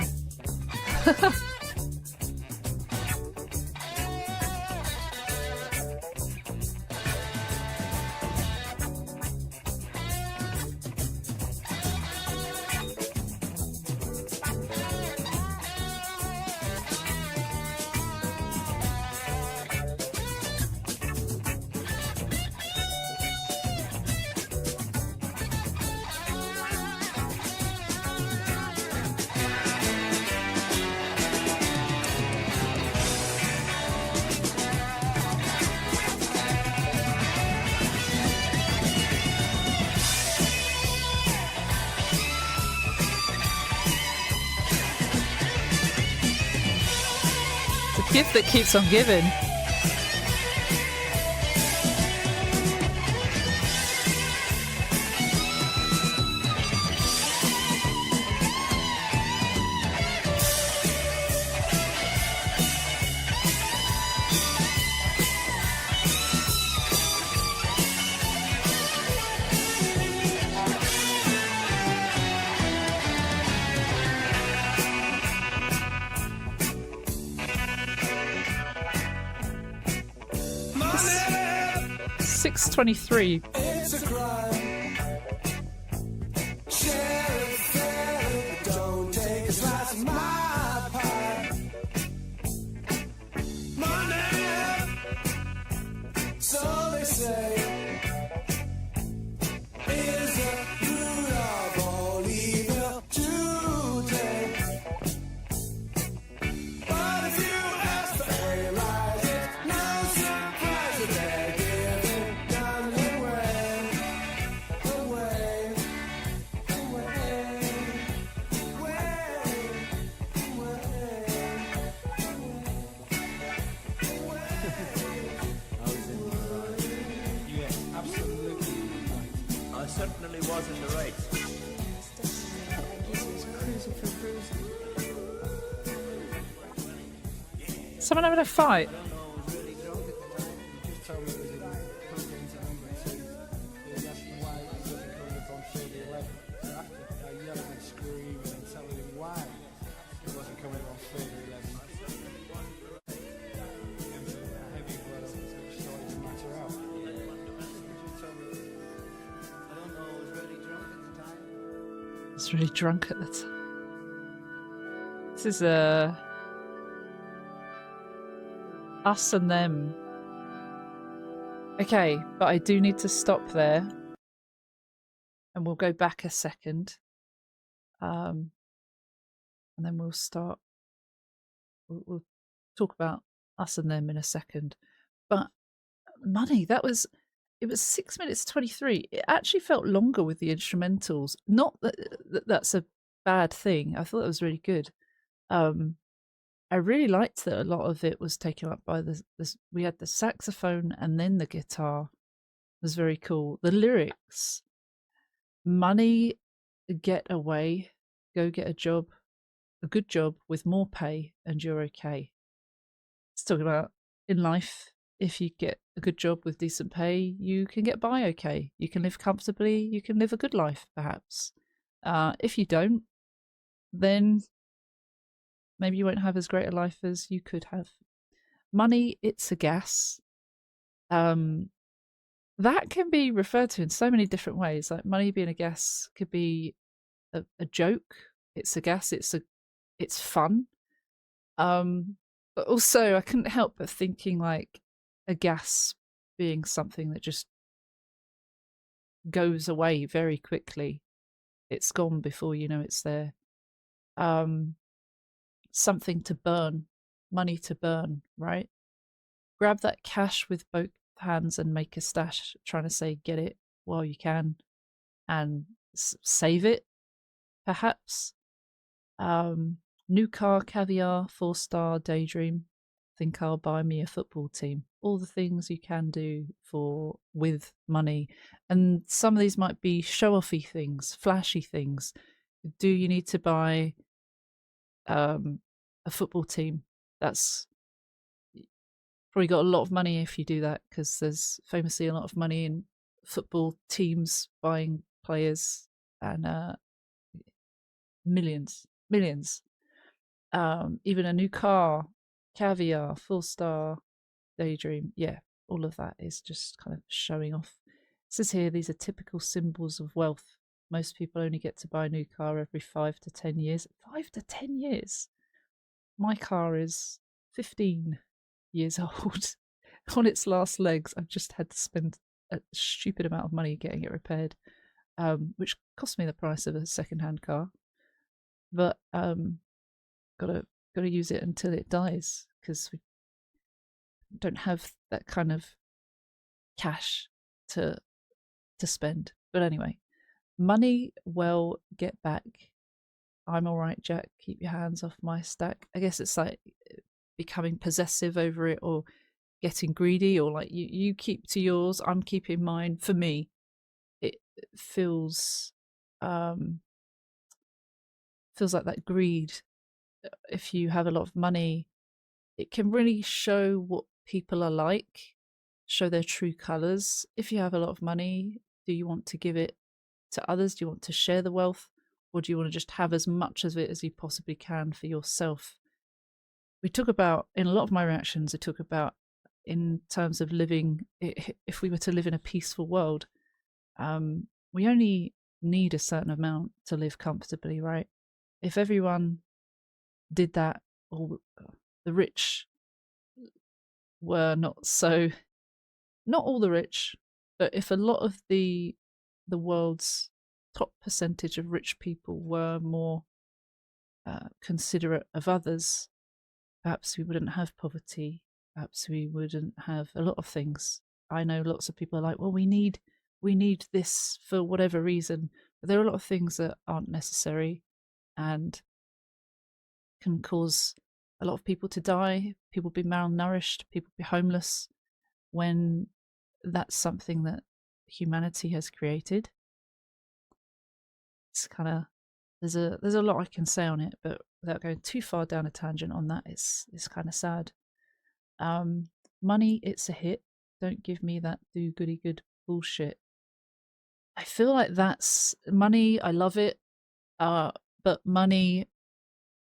Gift that keeps on giving. It's 6:23. It's a crime. Share it fairly, but don't take a slice of my pie. Money, so they say, is the root of all evil. Someone having a fight. Just told me it was in plugged into number 2. He was asking why it wasn't coming up on Phoebe11. So after I yelling and screaming and telling him why it wasn't coming up on Phoebe11, a heavy blow started to matter out. He just told me, I don't know, I was really drunk at the time. I was really drunk at the time. This is us and them. Okay, but I do need to stop there. And we'll go back a second. And then we'll start. We'll talk about us and them in a second. But money, it was 6 minutes 23. It actually felt longer with the instrumentals. Not that that's a bad thing. I thought it was really good. I really liked that a lot of it was taken up by we had the saxophone and then the guitar. It was very cool. The lyrics, money, get away, go get a job, a good job with more pay and you're okay. It's talking about in life, if you get a good job with decent pay, you can get by okay. You can live comfortably, you can live a good life, perhaps. If you don't, then maybe you won't have as great a life as you could have. Money, it's a gas. That can be referred to in so many different ways. Like money being a gas could be a joke. It's a gas. It's fun. But also, I couldn't help but thinking like a gas being something that just goes away very quickly. It's gone before you know it's there. Something to burn, money to burn, right? Grab that cash with both hands and make a stash, trying to say get it while you can and save it, perhaps. New car, caviar, 4-star, daydream. Think I'll buy me a football team. All the things you can do with money. And some of these might be show-offy things, flashy things. Do you need to buy a football team? That's probably got a lot of money if you do that, because there's famously a lot of money in football teams buying players and millions. Even a new car, caviar, 4-star, daydream. Yeah, all of that is just kind of showing off. It says here these are typical symbols of wealth. Most people only get to buy a new car every 5 to 10 years. 5 to 10 years? My car is 15 years old. On its last legs, I've just had to spend a stupid amount of money getting it repaired, which cost me the price of a second-hand car. But gotta use it until it dies, because we don't have that kind of cash to spend. But anyway, money, well, get back. I'm all right, Jack. Keep your hands off my stack. I guess it's like becoming possessive over it, or getting greedy, or like you keep to yours, I'm keeping mine. For me, it feels like that greed. If you have a lot of money, it can really show what people are like, show their true colors. If you have a lot of money, do you want to give it to others? Do you want to share the wealth, or do you want to just have as much of it as you possibly can for yourself? We talk about, in a lot of my reactions, I talk about in terms of living, if we were to live in a peaceful world, we only need a certain amount to live comfortably, right? If everyone did that, or the rich were not all the rich, but if a lot of the world's top percentage of rich people were more considerate of others, perhaps we wouldn't have poverty. Perhaps we wouldn't have a lot of things. I know lots of people are like, well, we need this for whatever reason, but there are a lot of things that aren't necessary and can cause a lot of people to die, people be malnourished, people be homeless, when that's something that humanity has created. It's kind of, there's a lot I can say on it, but without going too far down a tangent on that, it's kind of sad. Money, it's a hit. Don't give me that do goody good bullshit. I feel like that's money. I love it. But money,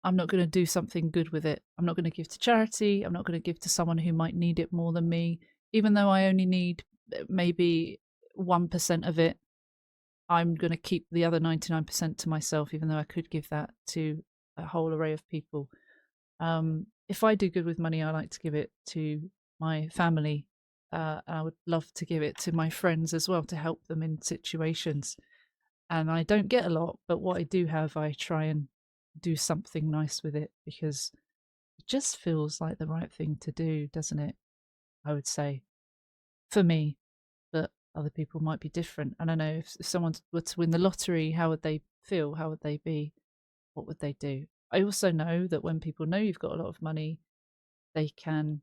I'm not going to do something good with it. I'm not going to give to charity. I'm not going to give to someone who might need it more than me. Even though I only need maybe 1% of it, I'm going to keep the other 99% to myself, even though I could give that to a whole array of people. If I do good with money, I like to give it to my family. I would love to give it to my friends as well to help them in situations. And I don't get a lot, but what I do have, I try and do something nice with it because it just feels like the right thing to do, doesn't it? I would say for me, but other people might be different. I don't know if someone were to win the lottery, how would they feel? How would they be? What would they do? I also know that when people know you've got a lot of money, they can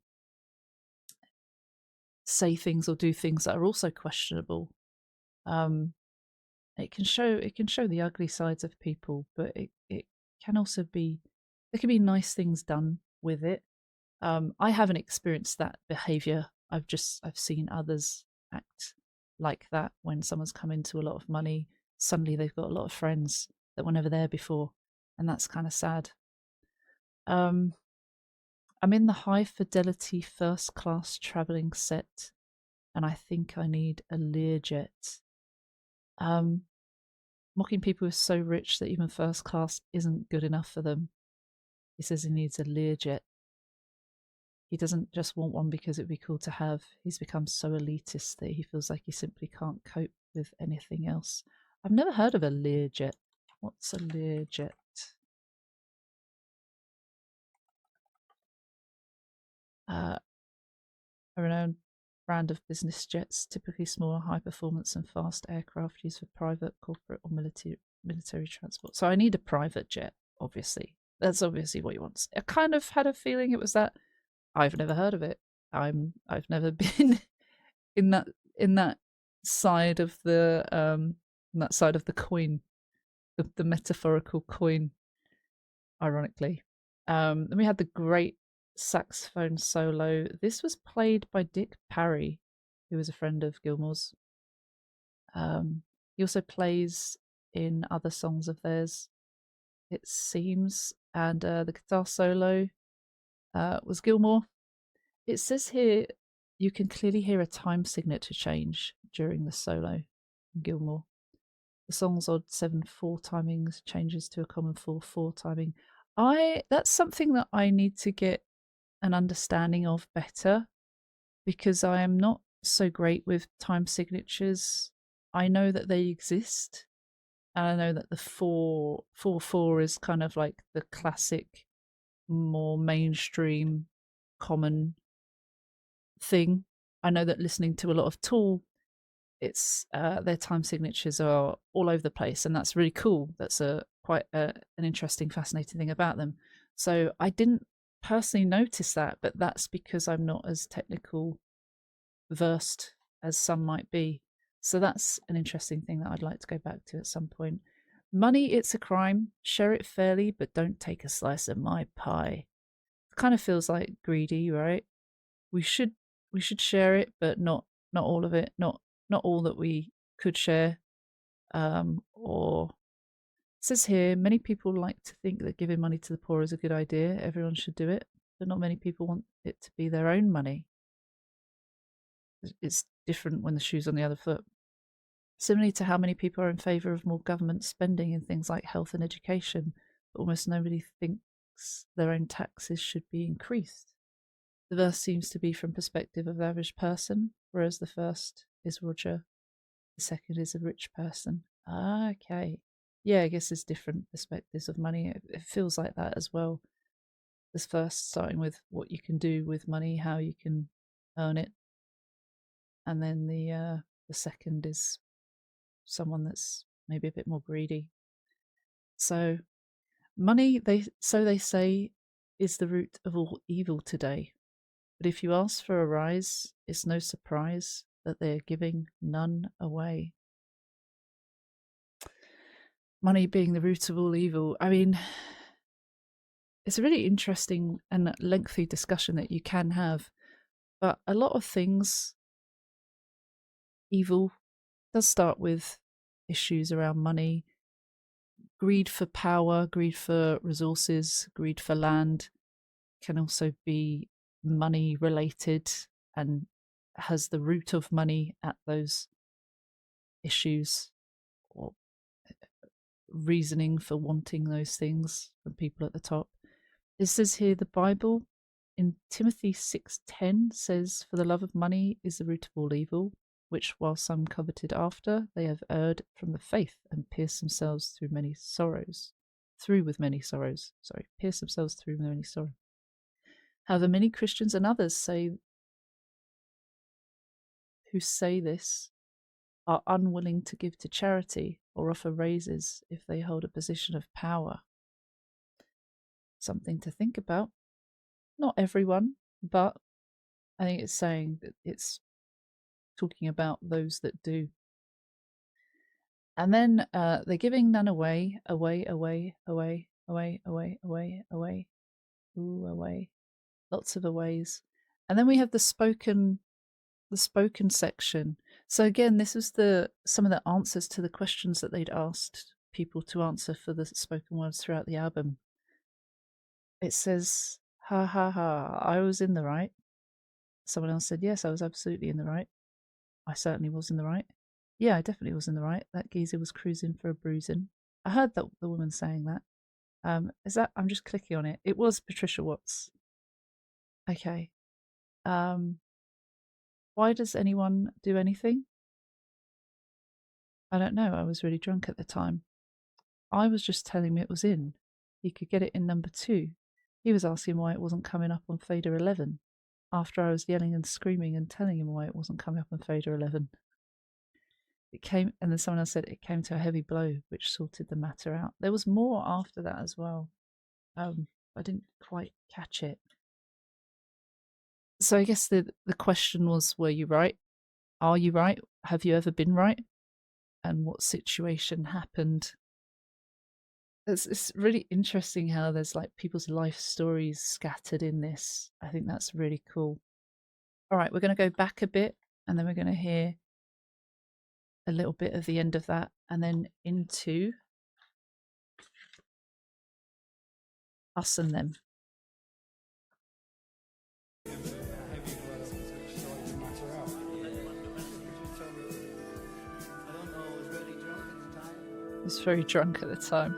say things or do things that are also questionable. It can show the ugly sides of people, but it can also be there can be nice things done with it. I haven't experienced that behavior. I've seen others act like that when someone's come into a lot of money. Suddenly they've got a lot of friends that were never there before, and that's kind of sad. Um, I'm in the high fidelity first class traveling set, and I think I need a Learjet. Um, Mocking people who are so rich that even first class isn't good enough for them. He says he needs a Learjet. He doesn't just want one because it'd be cool to have. He's become so elitist that he feels like he simply can't cope with anything else. I've never heard of a Learjet. What's a Learjet? A renowned brand of business jets, typically smaller, high performance and fast aircraft used for private, corporate, or military transport. So I need a private jet, obviously. That's obviously what he wants. I kind of had a feeling it was that. I've never heard of it. I've never been in that side of the coin, the metaphorical coin, ironically. Then we had the great saxophone solo. This was played by Dick Parry, who was a friend of Gilmore's. He also plays in other songs of theirs, it seems, and the guitar solo was Gilmore. It says here you can clearly hear a time signature change during the solo in Gilmore. The song's odd 7/4 timings changes to a common 4/4 timing. That's something that I need to get an understanding of better because I am not so great with time signatures. I know that they exist, and I know that the 4/4 is kind of like the classic, more mainstream, common thing. I know that listening to a lot of Tool, it's their time signatures are all over the place, and that's really cool. That's quite an interesting, fascinating thing about them. So I didn't personally notice that, but that's because I'm not as technical versed as some might be. So that's an interesting thing that I'd like to go back to at some point. Money, it's a crime. Share it fairly, but don't take a slice of my pie. It kind of feels like greedy, right? We should share it, but not all of it. Not all that we could share. Or it says here, many people like to think that giving money to the poor is a good idea. Everyone should do it, but not many people want it to be their own money. It's different when the shoe's on the other foot. Similarly to how many people are in favour of more government spending in things like health and education, but almost nobody thinks their own taxes should be increased. The verse seems to be from perspective of the average person, whereas the first is Roger, the second is a rich person. Okay. Yeah, I guess there's different perspectives of money. It feels like that as well. This first starting with what you can do with money, how you can earn it, and then the second is someone that's maybe a bit more greedy. So money, they say, is the root of all evil today. But if you ask for a rise, it's no surprise that they are giving none away. Money being the root of all evil. I mean, it's a really interesting and lengthy discussion that you can have. But a lot of things, evil, does start with issues around money, greed for power, greed for resources, greed for land, can also be money related and has the root of money at those issues or reasoning for wanting those things from people at the top. It says here the Bible in Timothy 6:10 says, "For the love of money is the root of all evil, which while some coveted after, they have erred from the faith and pierced themselves through many sorrows." Pierce themselves through many sorrows. However, many Christians and others who say this are unwilling to give to charity or offer raises if they hold a position of power. Something to think about. Not everyone, but I think it's saying that it's talking about those that do. And then they're giving none away. Lots of aways. And then we have the spoken section. So again, this was some of the answers to the questions that they'd asked people to answer for the spoken words throughout the album. It says, "Ha ha ha, I was in the right." Someone else said, "Yes, I was absolutely in the right. I certainly was in the right. Yeah, I definitely was in the right. That geezer was cruising for a bruising." I heard that the woman saying that. Is that? I'm just clicking on it. It was Patricia Watts. Okay. Why does anyone do anything? I don't know. I was really drunk at the time. I was just telling him it was in. He could get it in number 2. He was asking why it wasn't coming up on Fader 11 after I was yelling and screaming and telling him why it wasn't coming up on Fader 11. It came, and then someone else said it came to a heavy blow, which sorted the matter out. There was more after that as well. I didn't quite catch it. So I guess the question was, were you right? Are you right? Have you ever been right? And what situation happened? It's really interesting how there's like people's life stories scattered in this. I think that's really cool. All right, we're going to go back a bit and then we're going to hear a little bit of the end of that and then into Us and Them. He was very drunk at the time.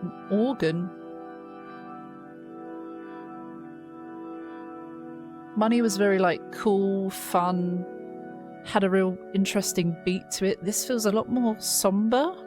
An organ. Money was very like cool, fun, had a real interesting beat to it. This feels a lot more somber.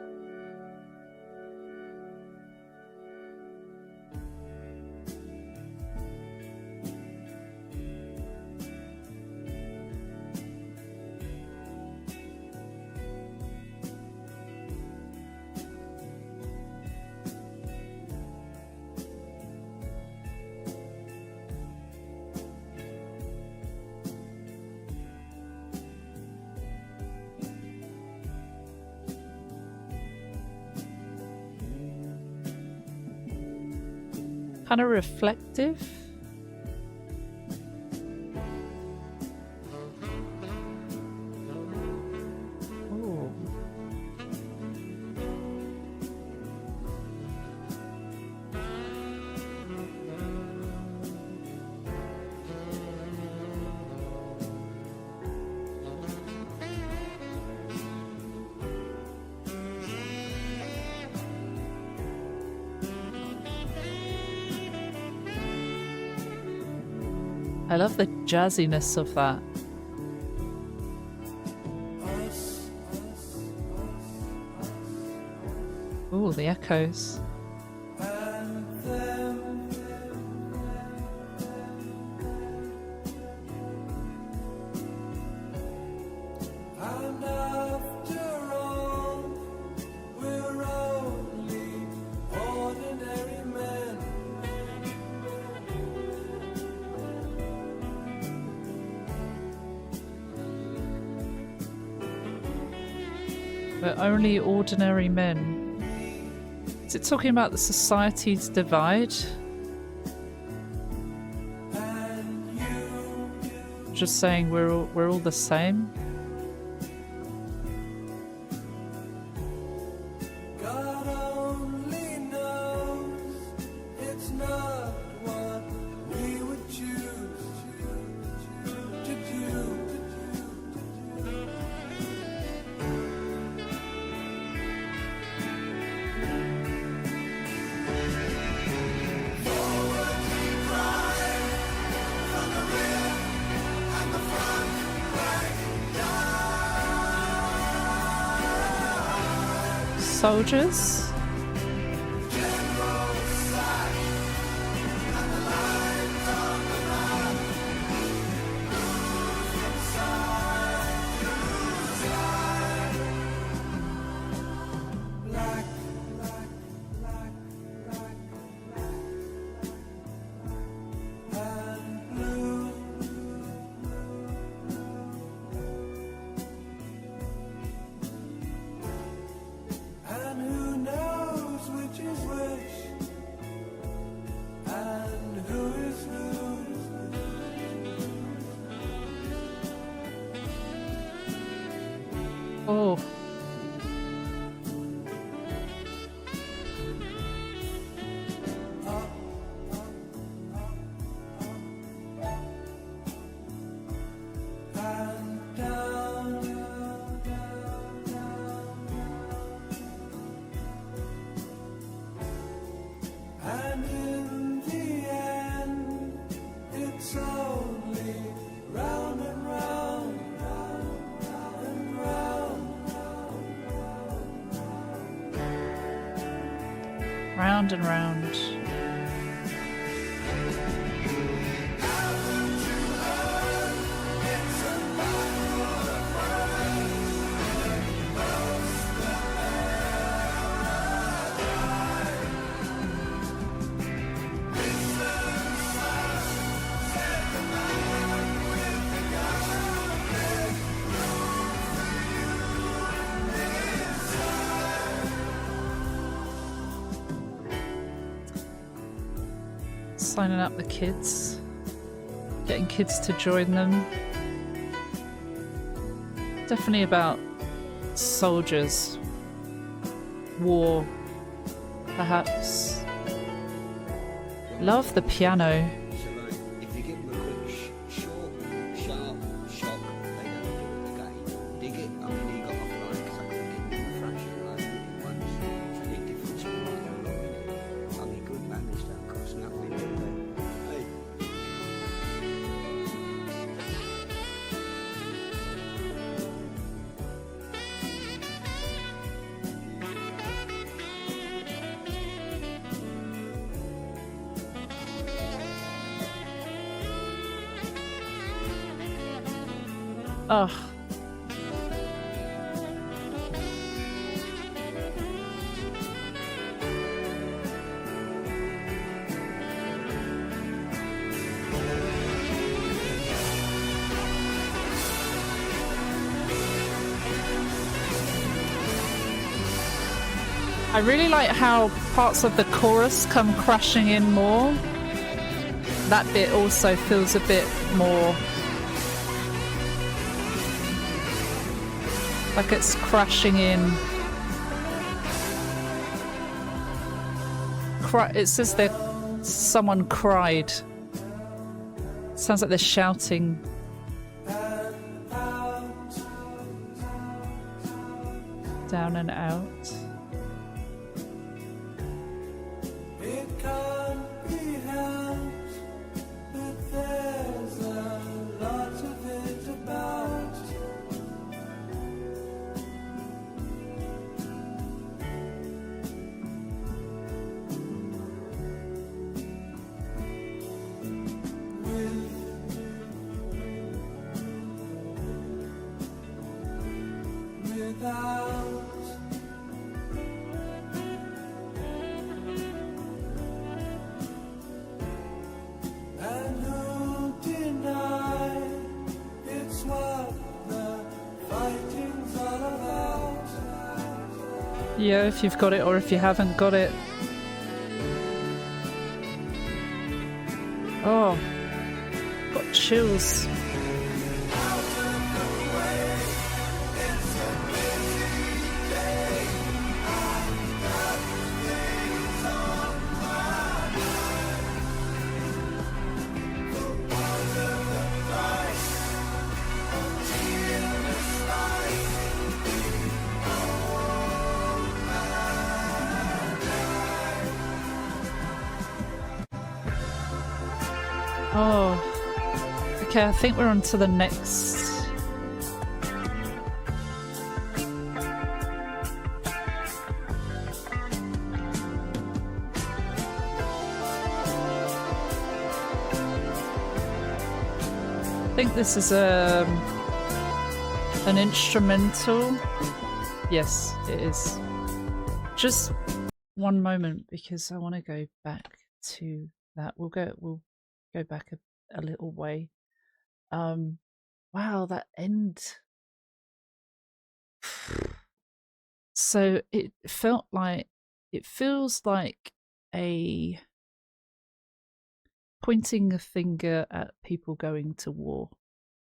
Kind of reflective. Ooh. I love the jazziness of that. Ooh, the echoes. We're only ordinary men. Is it talking about the society's divide? Just saying we're all the same. God only knows it's not what we would choose to do. Soldiers. Oh. And in the end, it's only round and round, round and round. Round and round. Signing up the kids, getting kids to join them. Definitely about soldiers, war, perhaps. Love the piano. So like, if you give them a quick, short, sharp shock, they don't do it again. Dig it. I mean, he got off like something in thrashing like once. It's a bit different to what I go along with it. I mean, good manners don't cost nothing, do they? Hey. Ugh. I really like how parts of the chorus come crashing in more. That bit also feels a bit more like it's crashing in. It says that someone cried. Sounds like they're shouting. Down and out. It can't be helped, but there's a lot of it about. Without. And who deny it's what the fighting's all about? Yeah, if you've got it or if you haven't got it. Oh, got chills. Oh, okay, I think we're on to the next. I think this is an instrumental. Yes, it is. Just one moment, because I want to go back to that. We'll go back a little way. Wow, that end. So it feels like a pointing a finger at people going to war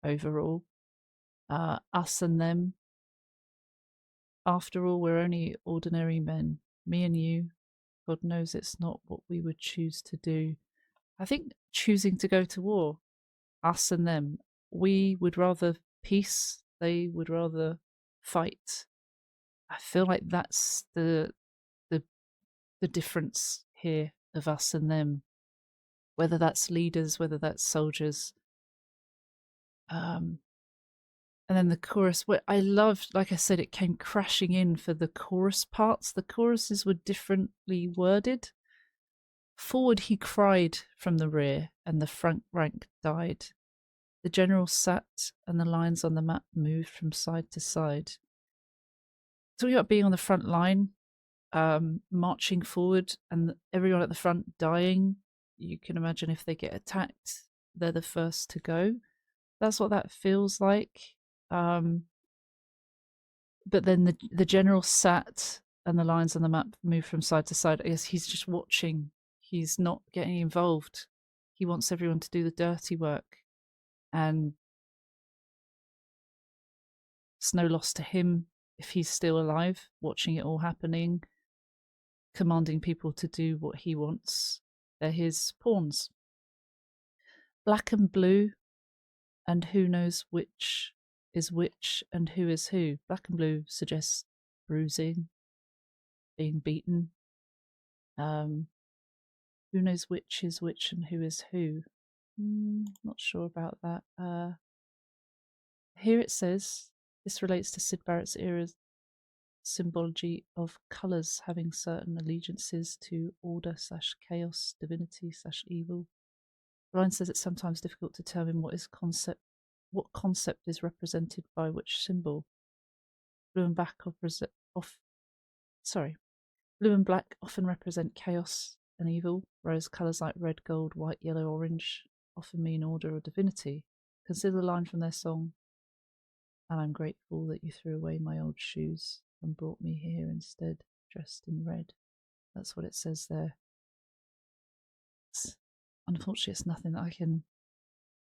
overall. Us and them. After all, we're only ordinary men. Me and you. God knows it's not what we would choose to do. I think choosing to go to war, us and them, we would rather peace, they would rather fight. I feel like that's the difference here of us and them, whether that's leaders, whether that's soldiers. And then the chorus, what I loved, like I said, it came crashing in for the chorus parts. The choruses were differently worded. Forward he cried from the rear, and the front rank died. The general sat, and the lines on the map moved from side to side. Talking about being on the front line, marching forward, and everyone at the front dying. You can imagine if they get attacked, they're the first to go. That's what that feels like. But then the general sat, and the lines on the map moved from side to side. I guess he's just watching. He's not getting involved. He wants everyone to do the dirty work. And it's no loss to him if he's still alive, watching it all happening, commanding people to do what he wants. They're his pawns. Black and blue, and who knows which is which and who is who. Black and blue suggests bruising, being beaten. Who knows which is which and who is who? Not sure about that. Here it says, this relates to Syd Barrett's era's symbology of colours having certain allegiances to order / chaos, divinity / evil. The line says it's sometimes difficult to determine what concept is represented by which symbol. Blue and black often represent chaos and evil, whereas colours like red, gold, white, yellow, orange often mean order or divinity. Consider the line from their song, and I'm grateful that you threw away my old shoes and brought me here instead, dressed in red. That's what it says there. Unfortunately, it's nothing that I can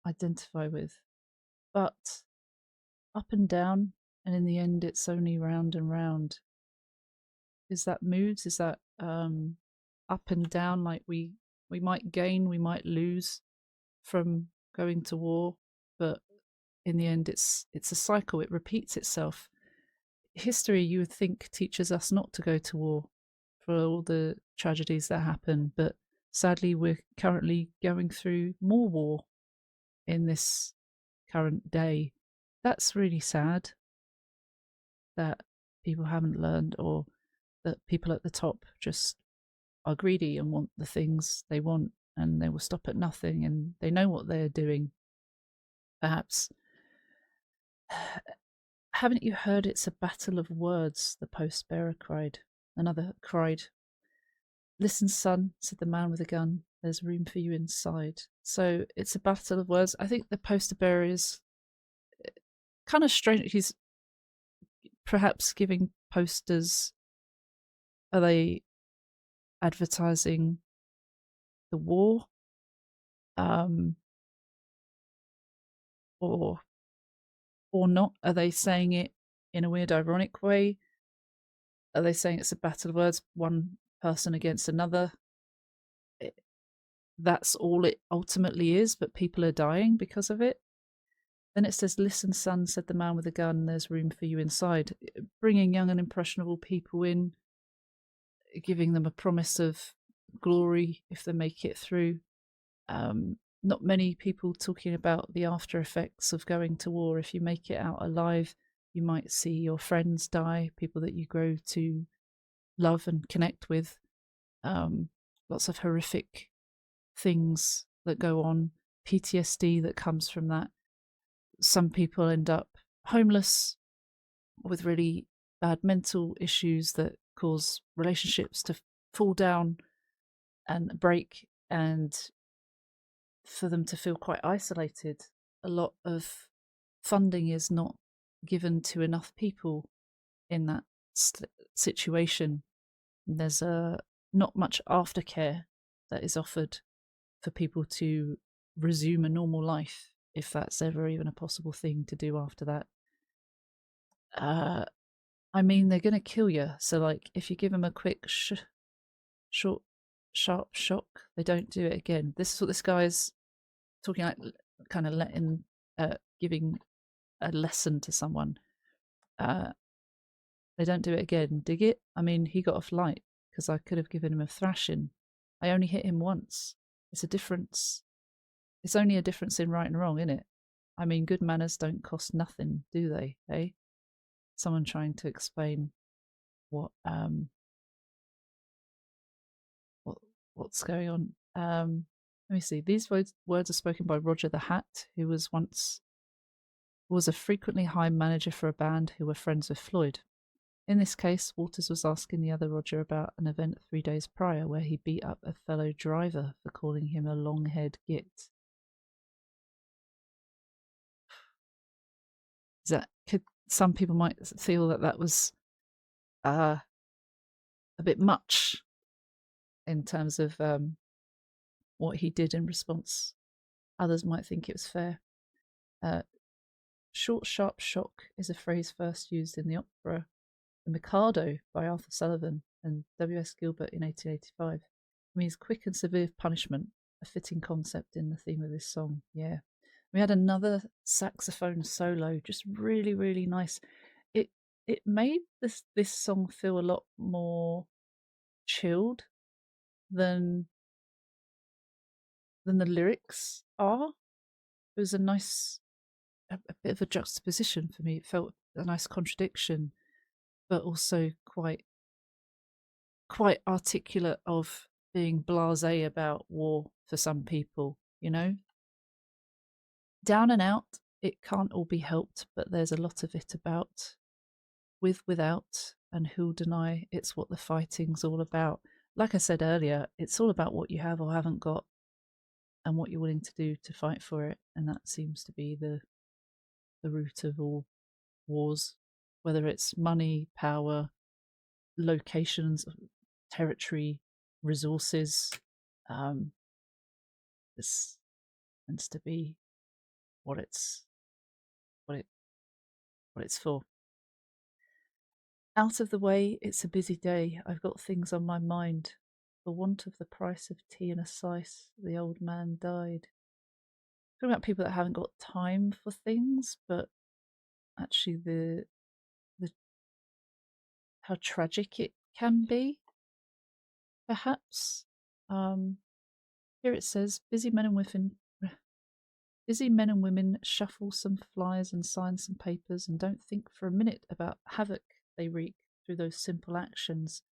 identify with. But up and down, and in the end, it's only round and round. Is that moods? Is that up and down? Like we might gain, we might lose from going to war, but in the end, it's a cycle. It repeats itself. History, you would think, teaches us not to go to war for all the tragedies that happen, but sadly, we're currently going through more war in this current day. That's really sad that people haven't learned, or that people at the top just are greedy and want the things they want, and they will stop at nothing, and they know what they're doing. Perhaps. Haven't you heard it's a battle of words? The post bearer cried. Another cried. Listen, son, said the man with a gun. There's room for you inside. So it's a battle of words. I think the poster bearer is kind of strange. He's perhaps giving posters Are they advertising the war? Or not? Are they saying it in a weird, ironic way? Are they saying it's a battle of words, one person against another? That's all it ultimately is, but people are dying because of it. Then it says, "Listen, son," said the man with the gun, "there's room for you inside." Bringing young and impressionable people in, giving them a promise of glory if they make it through. Not many people talking about the after effects of going to war. If you make it out alive, you might see your friends die, people that you grow to love and connect with. Lots of horrific things that go on, PTSD that comes from that. Some people end up homeless with really bad mental issues that cause relationships to fall down and break, and for them to feel quite isolated. A lot of funding is not given to enough people in that situation. There's not much aftercare that is offered for people to resume a normal life, if that's ever even a possible thing to do after that. I mean, they're going to kill you. So, like, if you give them a quick, short, sharp shock, they don't do it again. This is what this guy's talking like, kind of giving a lesson to someone. They don't do it again. Dig it? I mean, he got off light because I could have given him a thrashing. I only hit him once. It's a difference. It's only a difference in right and wrong, isn't it? I mean, good manners don't cost nothing, do they? Eh? Someone trying to explain what's going on. Let me see. These words are spoken by Roger the Hat, who was a frequently high manager for a band who were friends with Floyd. In this case, Waters was asking the other Roger about an event 3 days prior where he beat up a fellow driver for calling him a long-haired git. Some people might feel that was a bit much in terms of what he did in response. Others might think it was fair. Short, sharp shock is a phrase first used in the opera The Mikado by Arthur Sullivan and W.S. Gilbert in 1885. It means quick and severe punishment, a fitting concept in the theme of this song. Yeah. We had another saxophone solo, just really, really nice. It made this song feel a lot more chilled than the lyrics are. It was a bit of a juxtaposition for me. It felt a nice contradiction, but also quite articulate of being blasé about war for some people, you know? Down and out, it can't all be helped, but there's a lot of it about. Without, and who'll deny it's what the fighting's all about. Like I said earlier, it's all about what you have or haven't got and what you're willing to do to fight for it. And that seems to be the root of all wars, whether it's money, power, locations, territory, resources. This tends to be what it's for. Out of the way, it's a busy day. I've got things on my mind. For want of the price of tea and a slice, the old man died. Talking about people that haven't got time for things, but actually the how tragic it can be, perhaps. Here it says, busy men and women shuffle some flyers and sign some papers and don't think for a minute about havoc they wreak through those simple actions.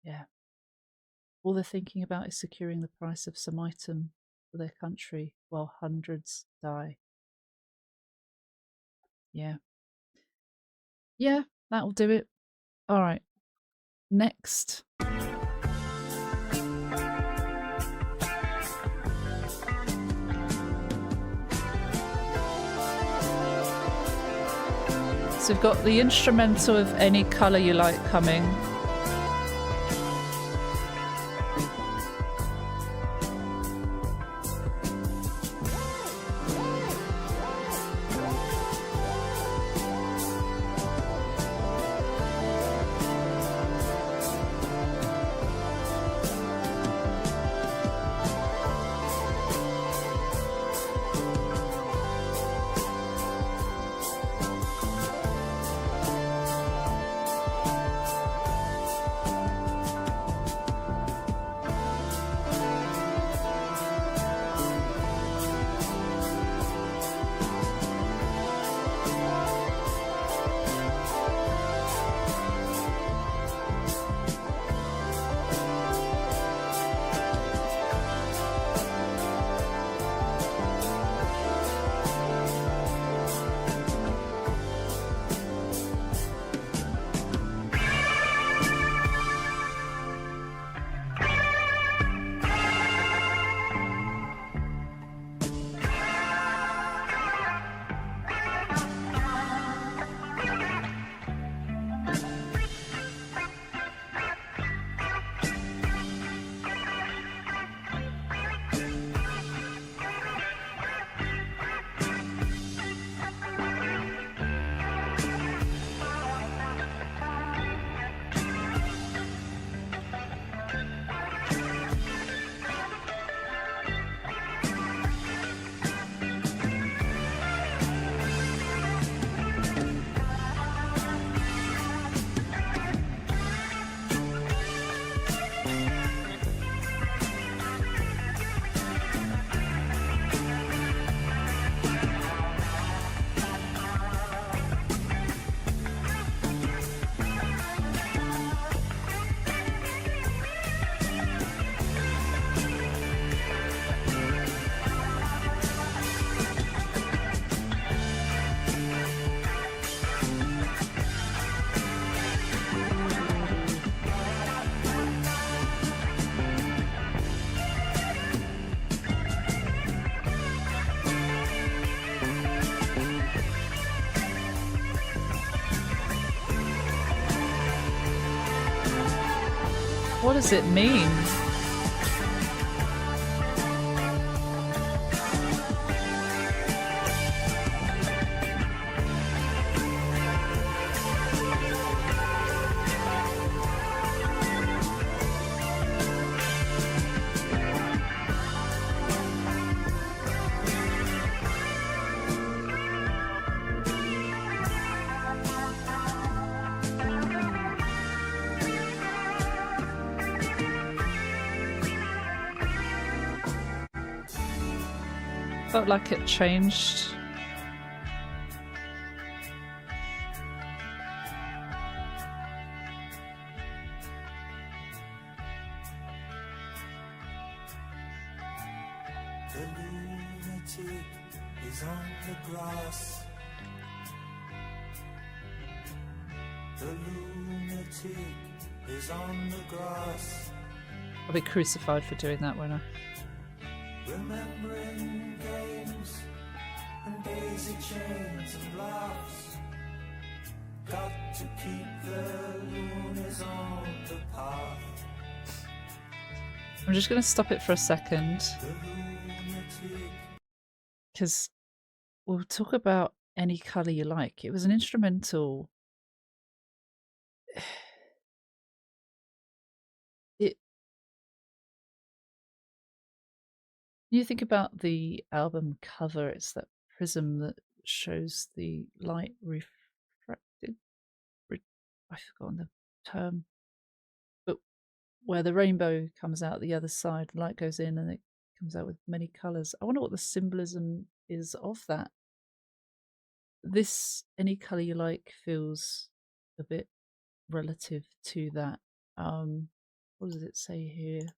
Yeah. All they're thinking about is securing the price of some item for their country while hundreds die. Yeah. Yeah, that'll do it. All right. Next. So we've got the instrumental of Any Colour You Like coming. What does it mean? Felt like it changed. The lunatic is on the grass. The lunatic is on the grass. I'll be crucified for doing that, won't I? Remembering games and daisy chains and laughs. Got to keep the loonies on the path. I'm just going to stop it for a second because we'll talk about Any Colour You Like. It was an instrumental. You think about the album cover, it's that prism that shows the light refracted. I've forgotten the term. But where the rainbow comes out the other side, the light goes in and it comes out with many colours. I wonder what the symbolism is of that. This Any Colour You Like feels a bit relative to that. What does it say here?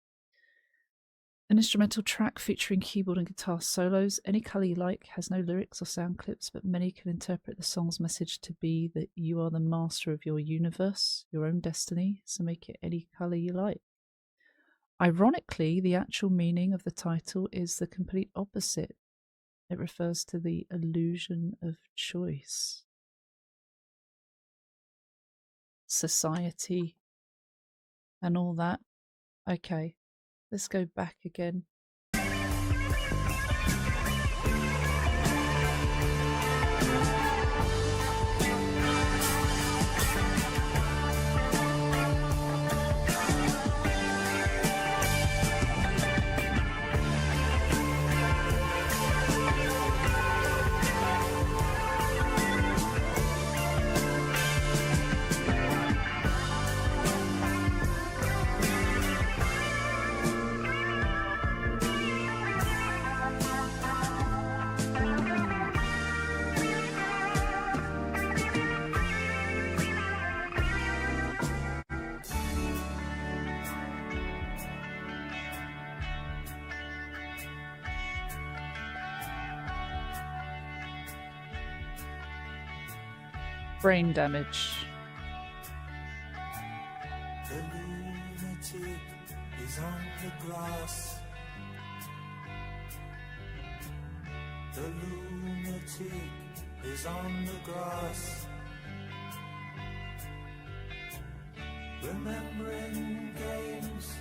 An instrumental track featuring keyboard and guitar solos. Any Colour You Like has no lyrics or sound clips, but many can interpret the song's message to be that you are the master of your universe, your own destiny, so make it any colour you like. Ironically, the actual meaning of the title is the complete opposite. It refers to the illusion of choice. Society and all that. Okay. Let's go back again. Brain damage. The lunatic is on the grass. The lunatic is on the grass. Remembering games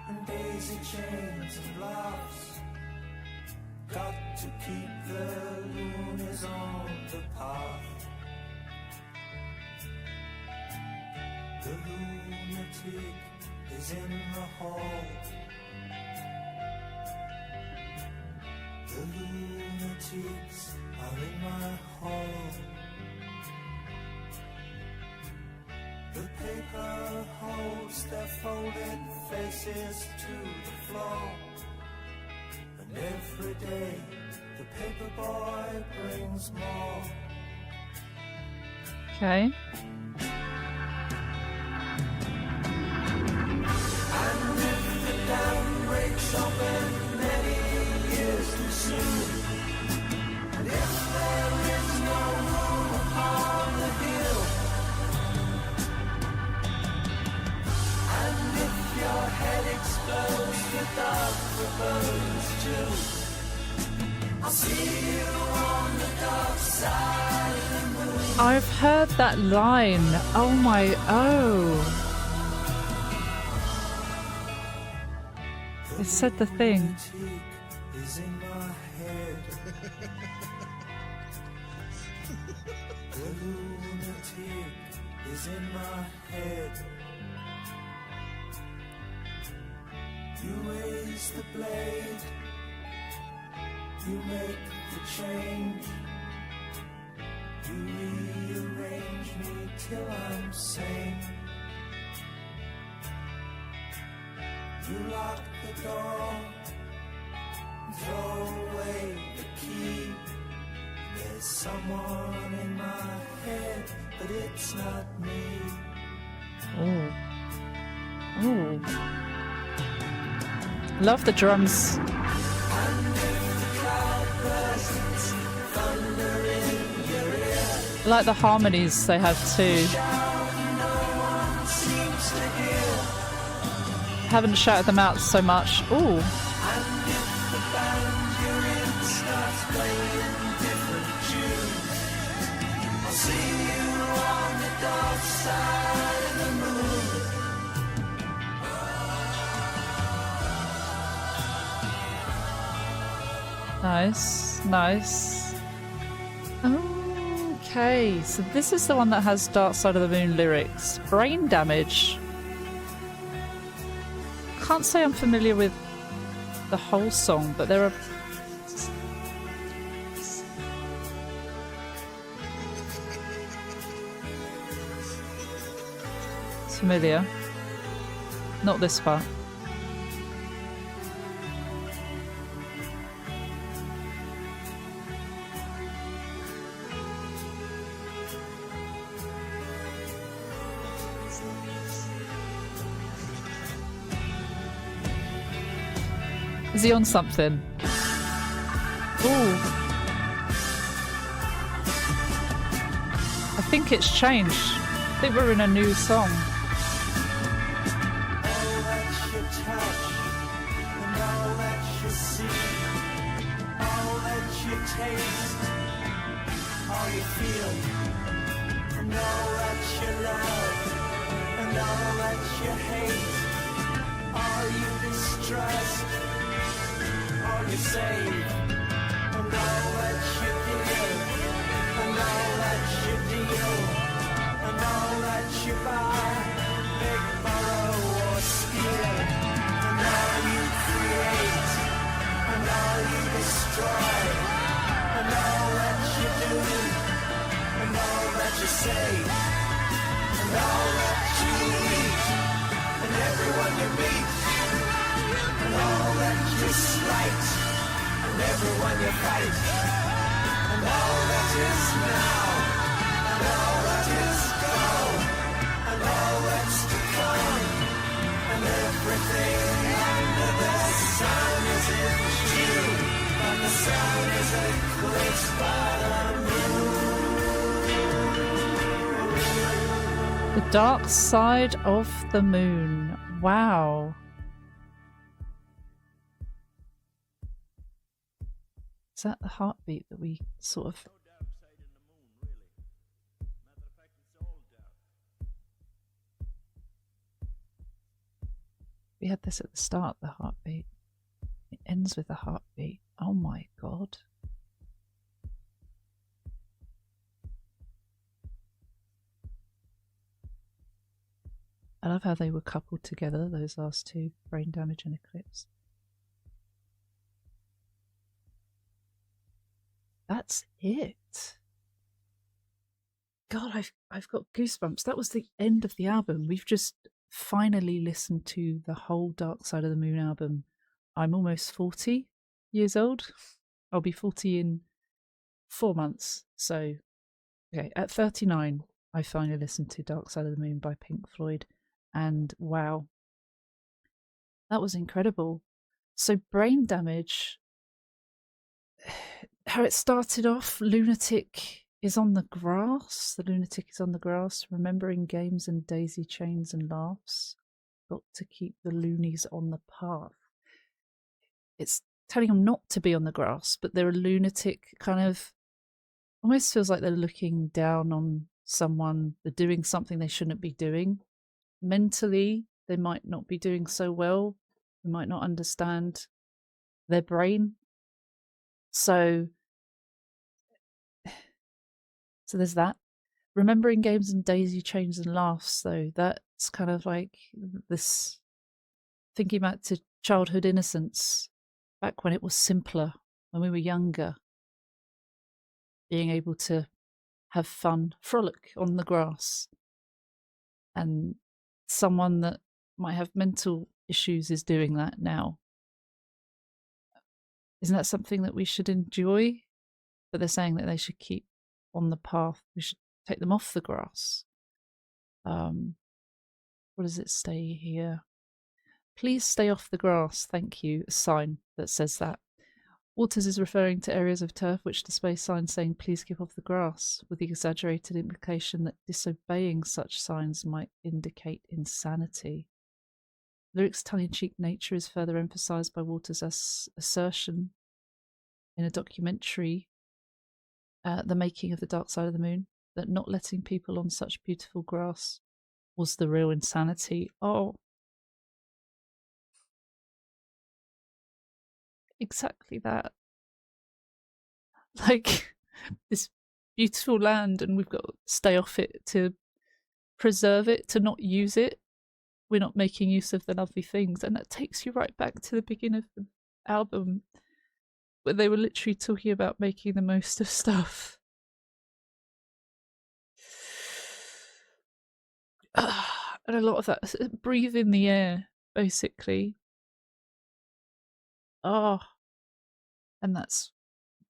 and daisy chains and laughs. Got to keep the loonies on the path. The lunatic is in the hall. The lunatics are in my hall. The paper holds their folded faces to the floor. And every day the paper boy brings more. Okay. And if the dam breaks open many years too soon, and if there is no room upon the hill, and if your head explodes without the bones too, I'll see you on the dark side of the moon. I've heard that line. Oh my, oh. It said the thing. Is in my head. The lunatic is in my head. You raise the blade, you make the change, you rearrange me till I'm sane. You lock the door, throw away the key. There's someone in my head, but it's not me. Oh. Oh. Love the drums. I like the harmonies they have too. Haven't shouted them out so much. Ooh. Nice, nice. Okay, so this is the one that has Dark Side of the Moon lyrics. Brain Damage. Can't say I'm familiar with the whole song, but there are... It's familiar. Not this part. Is he on something? Ooh. I think it's changed. I think we're in a new song. All that you touch and all that you see, all that you taste, all you feel, and all that you love, and all that you hate, all you distrust, all you save, and all that you give, and all that you deal, and all that you buy, beg, borrow, or steal, and all you create, and all you destroy, and all that you do, and all that you say, and all that you eat, and everyone you meet, and all that you slight, and everyone you fight, and all that is now, and all that is gone, and all that's to come, and everything under the sun is in you, but the sun is eclipsed by the moon. The Dark Side of the Moon. Wow. Is that the heartbeat that we sort of... No dark side in the moon, really. Matter of fact, it's all dark. We had this at the start, the heartbeat. It ends with the heartbeat. Oh my god. I love how they were coupled together, those last two, Brain Damage and Eclipse. That's it. God, I've got goosebumps. That was the end of the album. We've just finally listened to the whole Dark Side of the Moon album. I'm almost 40 years old. I'll be 40 in 4 months. So, okay, at 39, I finally listened to Dark Side of the Moon by Pink Floyd. And wow, that was incredible. So Brain Damage, how it started off, lunatic is on the grass. The lunatic is on the grass, remembering games and daisy chains and laughs. Got to keep the loonies on the path. It's telling them not to be on the grass, but they're a lunatic, kind of almost feels like they're looking down on someone. They're doing something they shouldn't be doing. Mentally, they might not be doing so well. We might not understand their brain. So there's that. Remembering games and daisy chains and laughs, though, that's kind of like this thinking back to childhood innocence, back when it was simpler, when we were younger, being able to have fun, frolic on the grass. And someone that might have mental issues is doing that now. Isn't that something that we should enjoy? But they're saying that they should keep on the path. We should take them off the grass. What does it say here? Please stay off the grass, thank you. A sign that says that. Waters is referring to areas of turf which display signs saying please keep off the grass, with the exaggerated implication that disobeying such signs might indicate insanity. Lyric's tongue-in-cheek nature is further emphasised by Waters' assertion in a documentary, The Making of the Dark Side of the Moon, that not letting people on such beautiful grass was the real insanity. Oh, exactly that. Like, this beautiful land, and we've got to stay off it to preserve it, to not use it. We're not making use of the lovely things. And that takes you right back to the beginning of the album, where they were literally talking about making the most of stuff. And a lot of that, breathe in the air, basically. And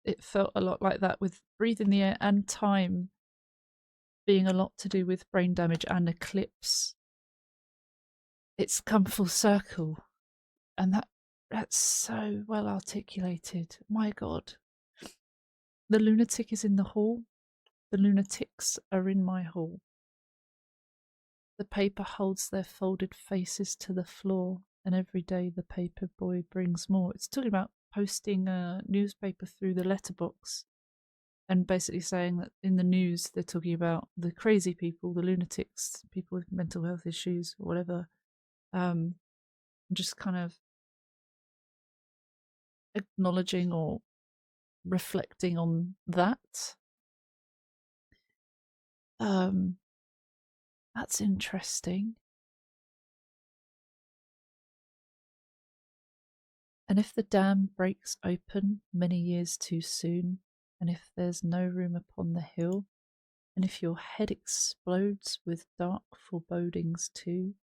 it felt a lot like that, with breathe in the air and time being a lot to do with brain damage and Eclipse. It's come full circle, and that's so well articulated. My God. The lunatic is in the hall. The lunatics are in my hall. The paper holds their folded faces to the floor, and every day the paper boy brings more. It's talking about posting a newspaper through the letterbox, and basically saying that in the news they're talking about the crazy people, the lunatics, people with mental health issues or whatever. Just kind of acknowledging or reflecting on that. That's interesting. And if the dam breaks open many years too soon, and if there's no room upon the hill, and if your head explodes with dark forebodings too,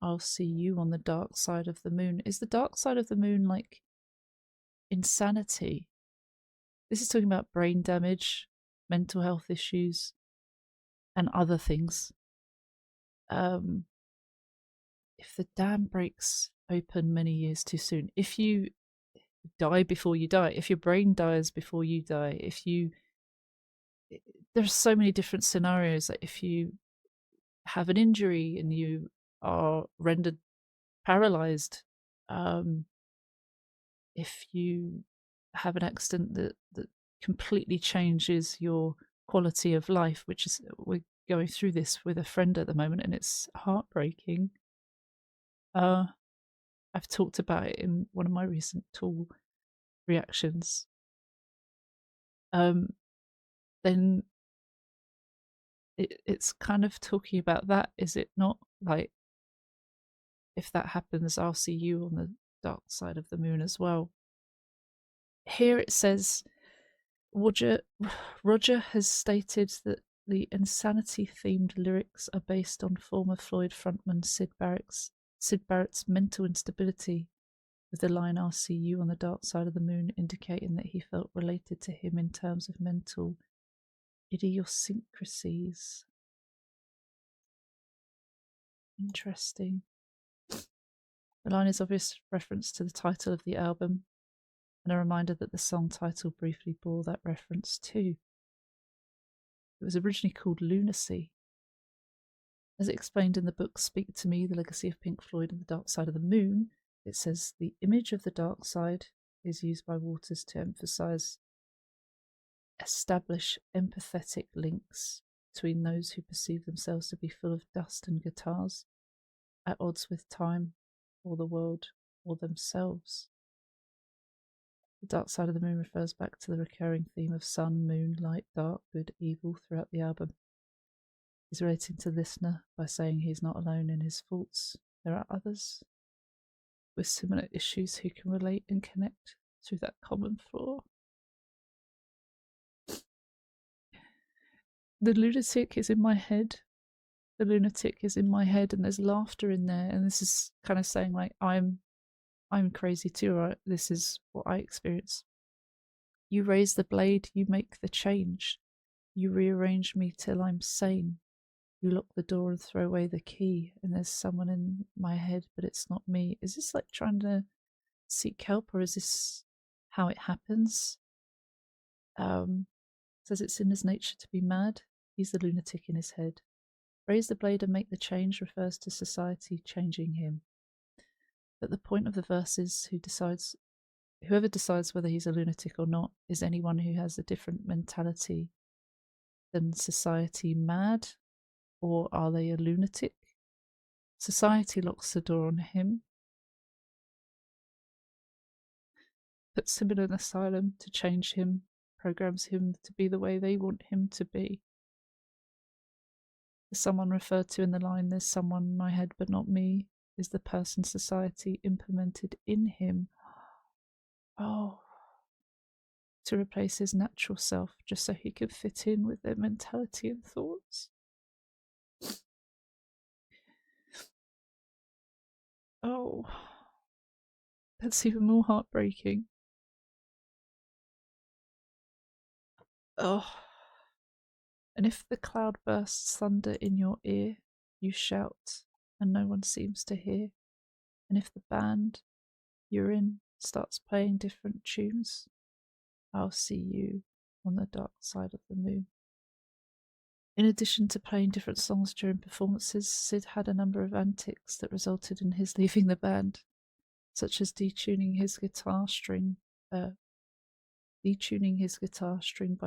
I'll see you on the dark side of the moon. Is the dark side of the moon like insanity? This is talking about brain damage, mental health issues, and other things. If the dam breaks open many years too soon, if you die before you die, if your brain dies before you die, there's so many different scenarios. Like if you have an injury and you are rendered paralyzed, if you have an accident that completely changes your quality of life, which is, we're going through this with a friend at the moment, and it's heartbreaking. I've talked about it in one of my recent tool reactions. Then it's kind of talking about that, is it not? Like, if that happens, I'll see you on the dark side of the moon as well. Here it says, Roger has stated that the insanity-themed lyrics are based on former Floyd frontman Sid Barrett's mental instability, with the line "I'll see you on the dark side of the moon" indicating that he felt related to him in terms of mental idiosyncrasies. Interesting. The line is obvious reference to the title of the album, and a reminder that the song title briefly bore that reference too. It was originally called Lunacy. As explained in the book Speak to Me, The Legacy of Pink Floyd and the Dark Side of the Moon, it says the image of the dark side is used by Waters to establish empathetic links between those who perceive themselves to be full of dust and guitars, at odds with time or the world, or themselves. The dark side of the moon refers back to the recurring theme of sun, moon, light, dark, good, evil throughout the album. He's relating to the listener by saying he's not alone in his faults. There are others with similar issues who can relate and connect through that common flaw. The lunatic is in my head. The lunatic is in my head, and there's laughter in there. And this is kind of saying, like, I'm crazy too, right? This is what I experience. You raise the blade, you make the change. You rearrange me till I'm sane. You lock the door and throw away the key, and there's someone in my head, but it's not me. Is this like trying to seek help, or is this how it happens? Says it's in his nature to be mad. He's the lunatic in his head. Raise the blade and make the change refers to society changing him. But the point of the verse is whoever decides whether he's a lunatic or not is anyone who has a different mentality than society. Mad, or are they a lunatic? Society locks the door on him, puts him in an asylum to change him, programs him to be the way they want him to be. The someone referred to in the line, there's someone in my head but not me, is the person society implemented in him. Oh, to replace his natural self just so he could fit in with their mentality and thoughts. Oh, that's even more heartbreaking. Oh, and if the cloud bursts thunder in your ear, you shout, and no one seems to hear. And if the band you're in starts playing different tunes, I'll see you on the dark side of the moon. In addition to playing different songs during performances, Sid had a number of antics that resulted in his leaving the band, such as detuning his guitar string by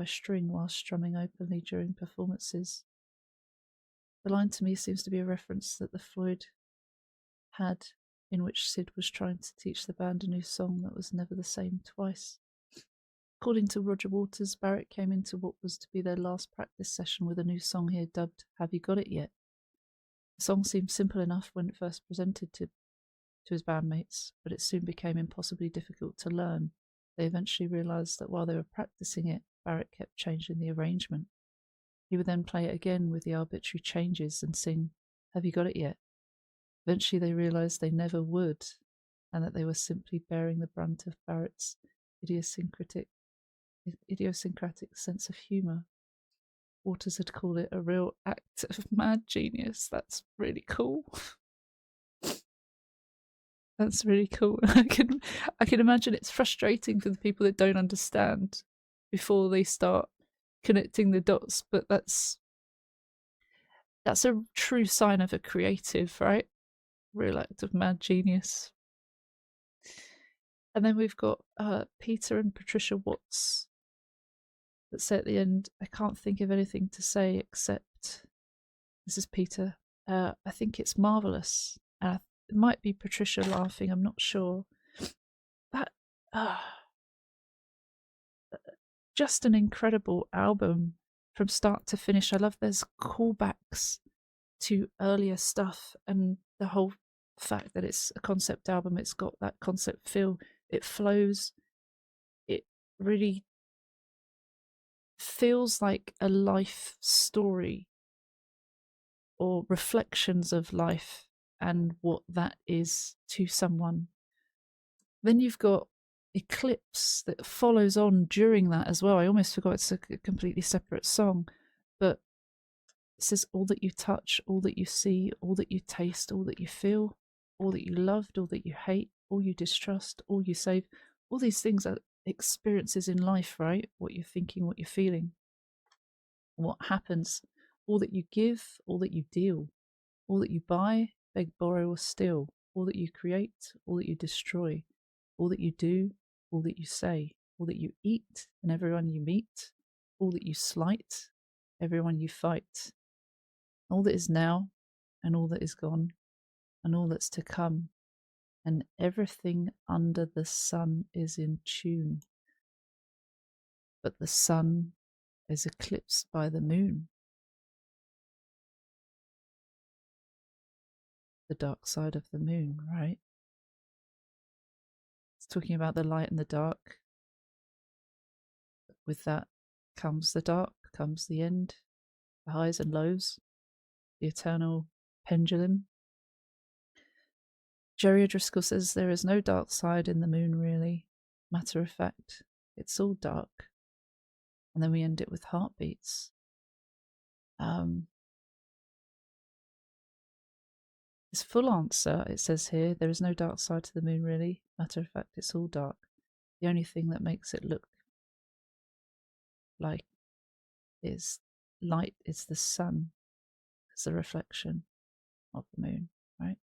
string while strumming openly during performances. The line to me seems to be a reference that the Floyd had, in which Sid was trying to teach the band a new song that was never the same twice. According to Roger Waters, Barrett came into what was to be their last practice session with a new song he had dubbed Have You Got It Yet? The song seemed simple enough when first presented to his bandmates, but it soon became impossibly difficult to learn. They eventually realised that while they were practicing it, Barrett kept changing the arrangement. He would then play it again with the arbitrary changes and sing, Have You Got It Yet? Eventually they realised they never would, and that they were simply bearing the brunt of Barrett's idiosyncratic sense of humour. Waters had called it a real act of mad genius. That's really cool. That's really cool. I can imagine it's frustrating for the people that don't understand before they start connecting the dots, but that's a true sign of a creative, right? Real act of mad genius. And then we've got Peter and Patricia Watts that say at the end, I can't think of anything to say except, this is Peter, I think it's marvellous. It might be Patricia laughing, I'm not sure. That, just an incredible album from start to finish. I love there's callbacks to earlier stuff, and the whole fact that it's a concept album, it's got that concept feel, it flows, it really feels like a life story or reflections of life and what that is to someone. Then you've got Eclipse that follows on during that as well. I almost forgot it's a completely separate song, but it says all that you touch, all that you see, all that you taste, all that you feel, all that you loved, all that you hate, all you distrust, all you save. All these things are experiences in life, right? What you're thinking, what you're feeling, what happens, all that you give, all that you deal, all that you buy, beg, borrow, or steal, all that you create, all that you destroy, all that you do, all that you say, all that you eat and everyone you meet, all that you slight, everyone you fight, all that is now and all that is gone and all that's to come, and everything under the sun is in tune. But the sun is eclipsed by the moon. The dark side of the moon, right? It's talking about the light and the dark. With that comes the dark, comes the end, the highs and lows, the eternal pendulum. Jerry O'Driscoll says there is no dark side in the moon, really. Matter of fact, it's all dark. And then we end it with heartbeats. This full answer, it says here, there is no dark side to the moon, really. Matter of fact, it's all dark. The only thing that makes it look like is light is the sun. It's the reflection of the moon, right?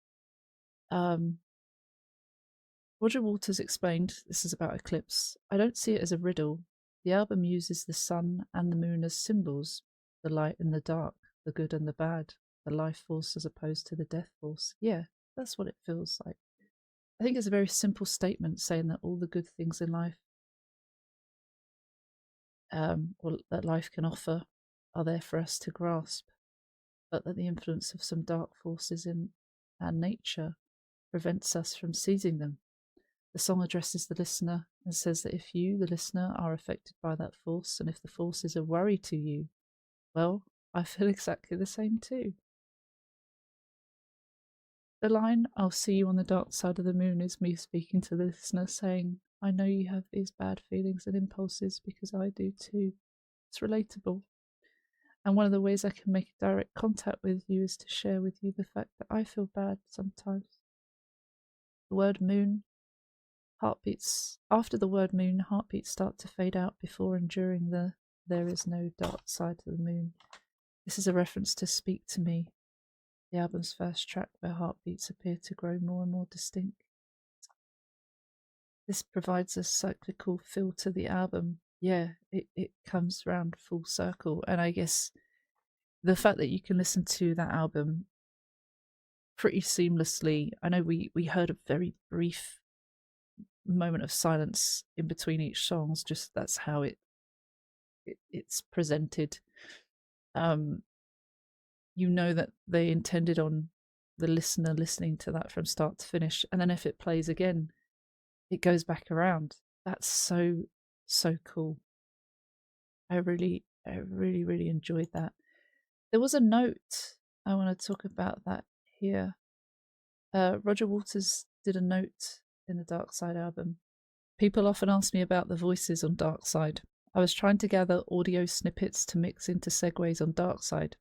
Roger Waters explained, this is about Eclipse, I don't see it as a riddle. The album uses the sun and the moon as symbols, the light and the dark, the good and the bad, the life force as opposed to the death force. Yeah, that's what it feels like. I think it's a very simple statement saying that all the good things in life, or that life can offer, are there for us to grasp, but that the influence of some dark forces in our nature prevents us from seizing them. The song addresses the listener and says that if you, the listener, are affected by that force, and if the force is a worry to you, well, I feel exactly the same too. The line, I'll see you on the dark side of the moon, is me speaking to the listener saying, I know you have these bad feelings and impulses because I do too. It's relatable. And one of the ways I can make direct contact with you is to share with you the fact that I feel bad sometimes. The word moon, heartbeats. After the word moon, heartbeats start to fade out before and during the there is no dark side to the moon. This is a reference to Speak to Me, the album's first track where heartbeats appear to grow more and more distinct. This provides a cyclical feel to the album. Yeah, it comes round full circle. And I guess the fact that you can listen to that album pretty seamlessly. I know we heard a very brief moment of silence in between each songs, just that's how it's presented. You know that they intended on the listener listening to that from start to finish, and then if it plays again, it goes back around. That's so cool. I really enjoyed that. There was a note, I want to talk about that here. Roger Waters did a note in the Dark Side album. People often ask me about the voices on Dark Side. I was trying to gather audio snippets to mix into segues on Dark Side.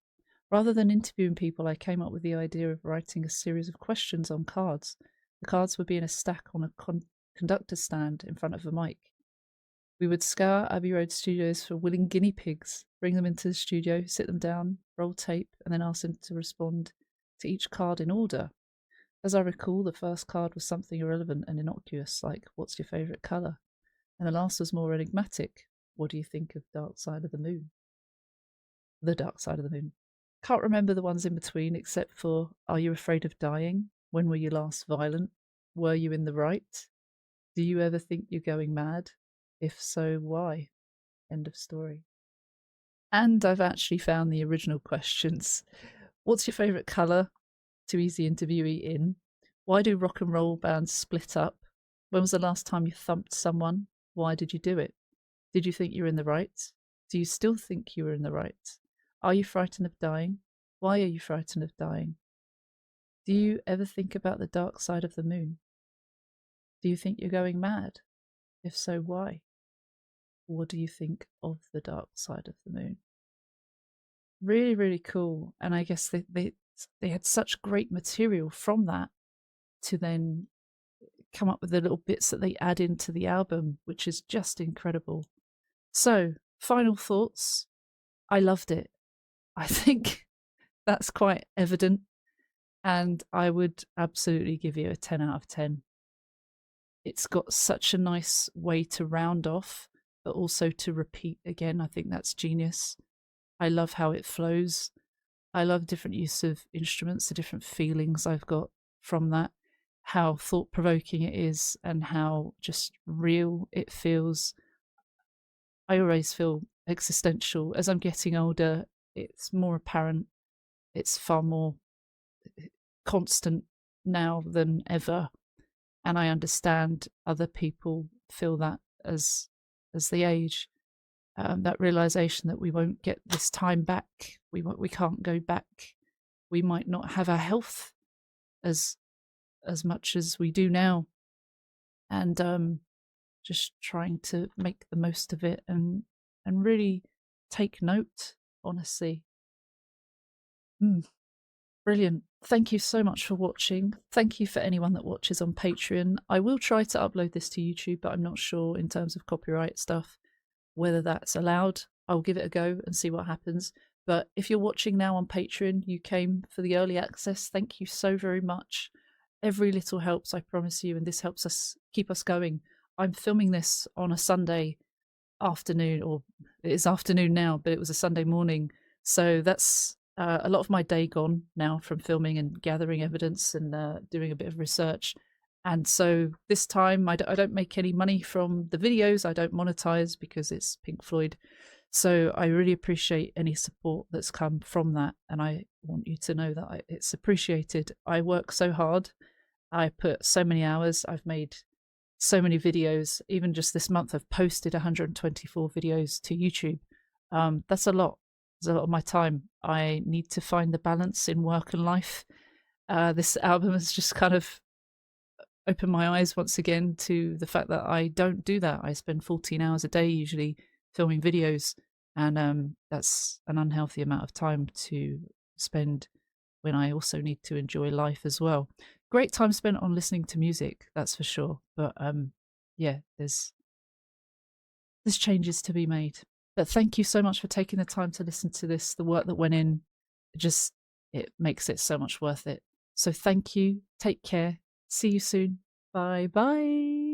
Rather than interviewing people, I came up with the idea of writing a series of questions on cards. The cards would be in a stack on a conductor's stand in front of a mic. We would scour Abbey Road studios for willing guinea pigs, bring them into the studio, sit them down, roll tape, and then ask them to respond to each card in order. As I recall, the first card was something irrelevant and innocuous, like, what's your favourite colour? And the last was more enigmatic. What do you think of Dark Side of the Moon? The Dark Side of the Moon. Can't remember the ones in between, except for, are you afraid of dying? When were you last violent? Were you in the right? Do you ever think you're going mad? If so, why? End of story. And I've actually found the original questions. What's your favourite colour? To ease the interviewee in. Why do rock and roll bands split up? When was the last time you thumped someone? Why did you do it? Did you think you were in the right? Do you still think you were in the right? Are you frightened of dying? Why are you frightened of dying? Do you ever think about the dark side of the moon? Do you think you're going mad? If so, why? What do you think of the dark side of the moon? Really, really cool. And I guess they had such great material from that to then come up with the little bits that they add into the album, which is just incredible. So, final thoughts. I loved it. I think that's quite evident, and I would absolutely give you a 10 out of 10. It's got such a nice way to round off, but also to repeat again. I think that's genius. I love how it flows. I love different use of instruments, the different feelings I've got from that. how thought-provoking it is and how just real it feels. I always feel existential. As I'm getting older, it's more apparent. It's far more constant now than ever. And I understand other people feel that as they age. That realization that we won't get this time back. We can't go back. We might not have our health as much as we do now. And just trying to make the most of it and really take note, honestly. Brilliant. Thank you so much for watching. Thank you for anyone that watches on Patreon. I will try to upload this to YouTube, but I'm not sure in terms of copyright stuff whether that's allowed. I'll give it a go and see what happens. But if you're watching now on Patreon, you came for the early access. Thank you so very much. Every little helps, I promise you, and this helps us keep us going. I'm filming this on a Sunday afternoon, or it is afternoon now, but it was a Sunday morning. So that's a lot of my day gone now from filming and gathering evidence and doing a bit of research. And so this time I don't make any money from the videos. I don't monetize because it's Pink Floyd. So I really appreciate any support that's come from that. And I want you to know that it's appreciated. I work so hard. I put so many hours. I've made so many videos. Even just this month, I've posted 124 videos to YouTube. That's a lot. It's a lot of my time. I need to find the balance in work and life. This album has just kind of opened my eyes once again to the fact that I don't do that. I spend 14 hours a day usually filming videos, and that's an unhealthy amount of time to spend when I also need to enjoy life as well. Great time spent on listening to music, that's for sure. But yeah, there's changes to be made. But thank you so much for taking the time to listen to this. The work that went in, it makes it so much worth it. So thank you. Take care. See you soon. Bye bye.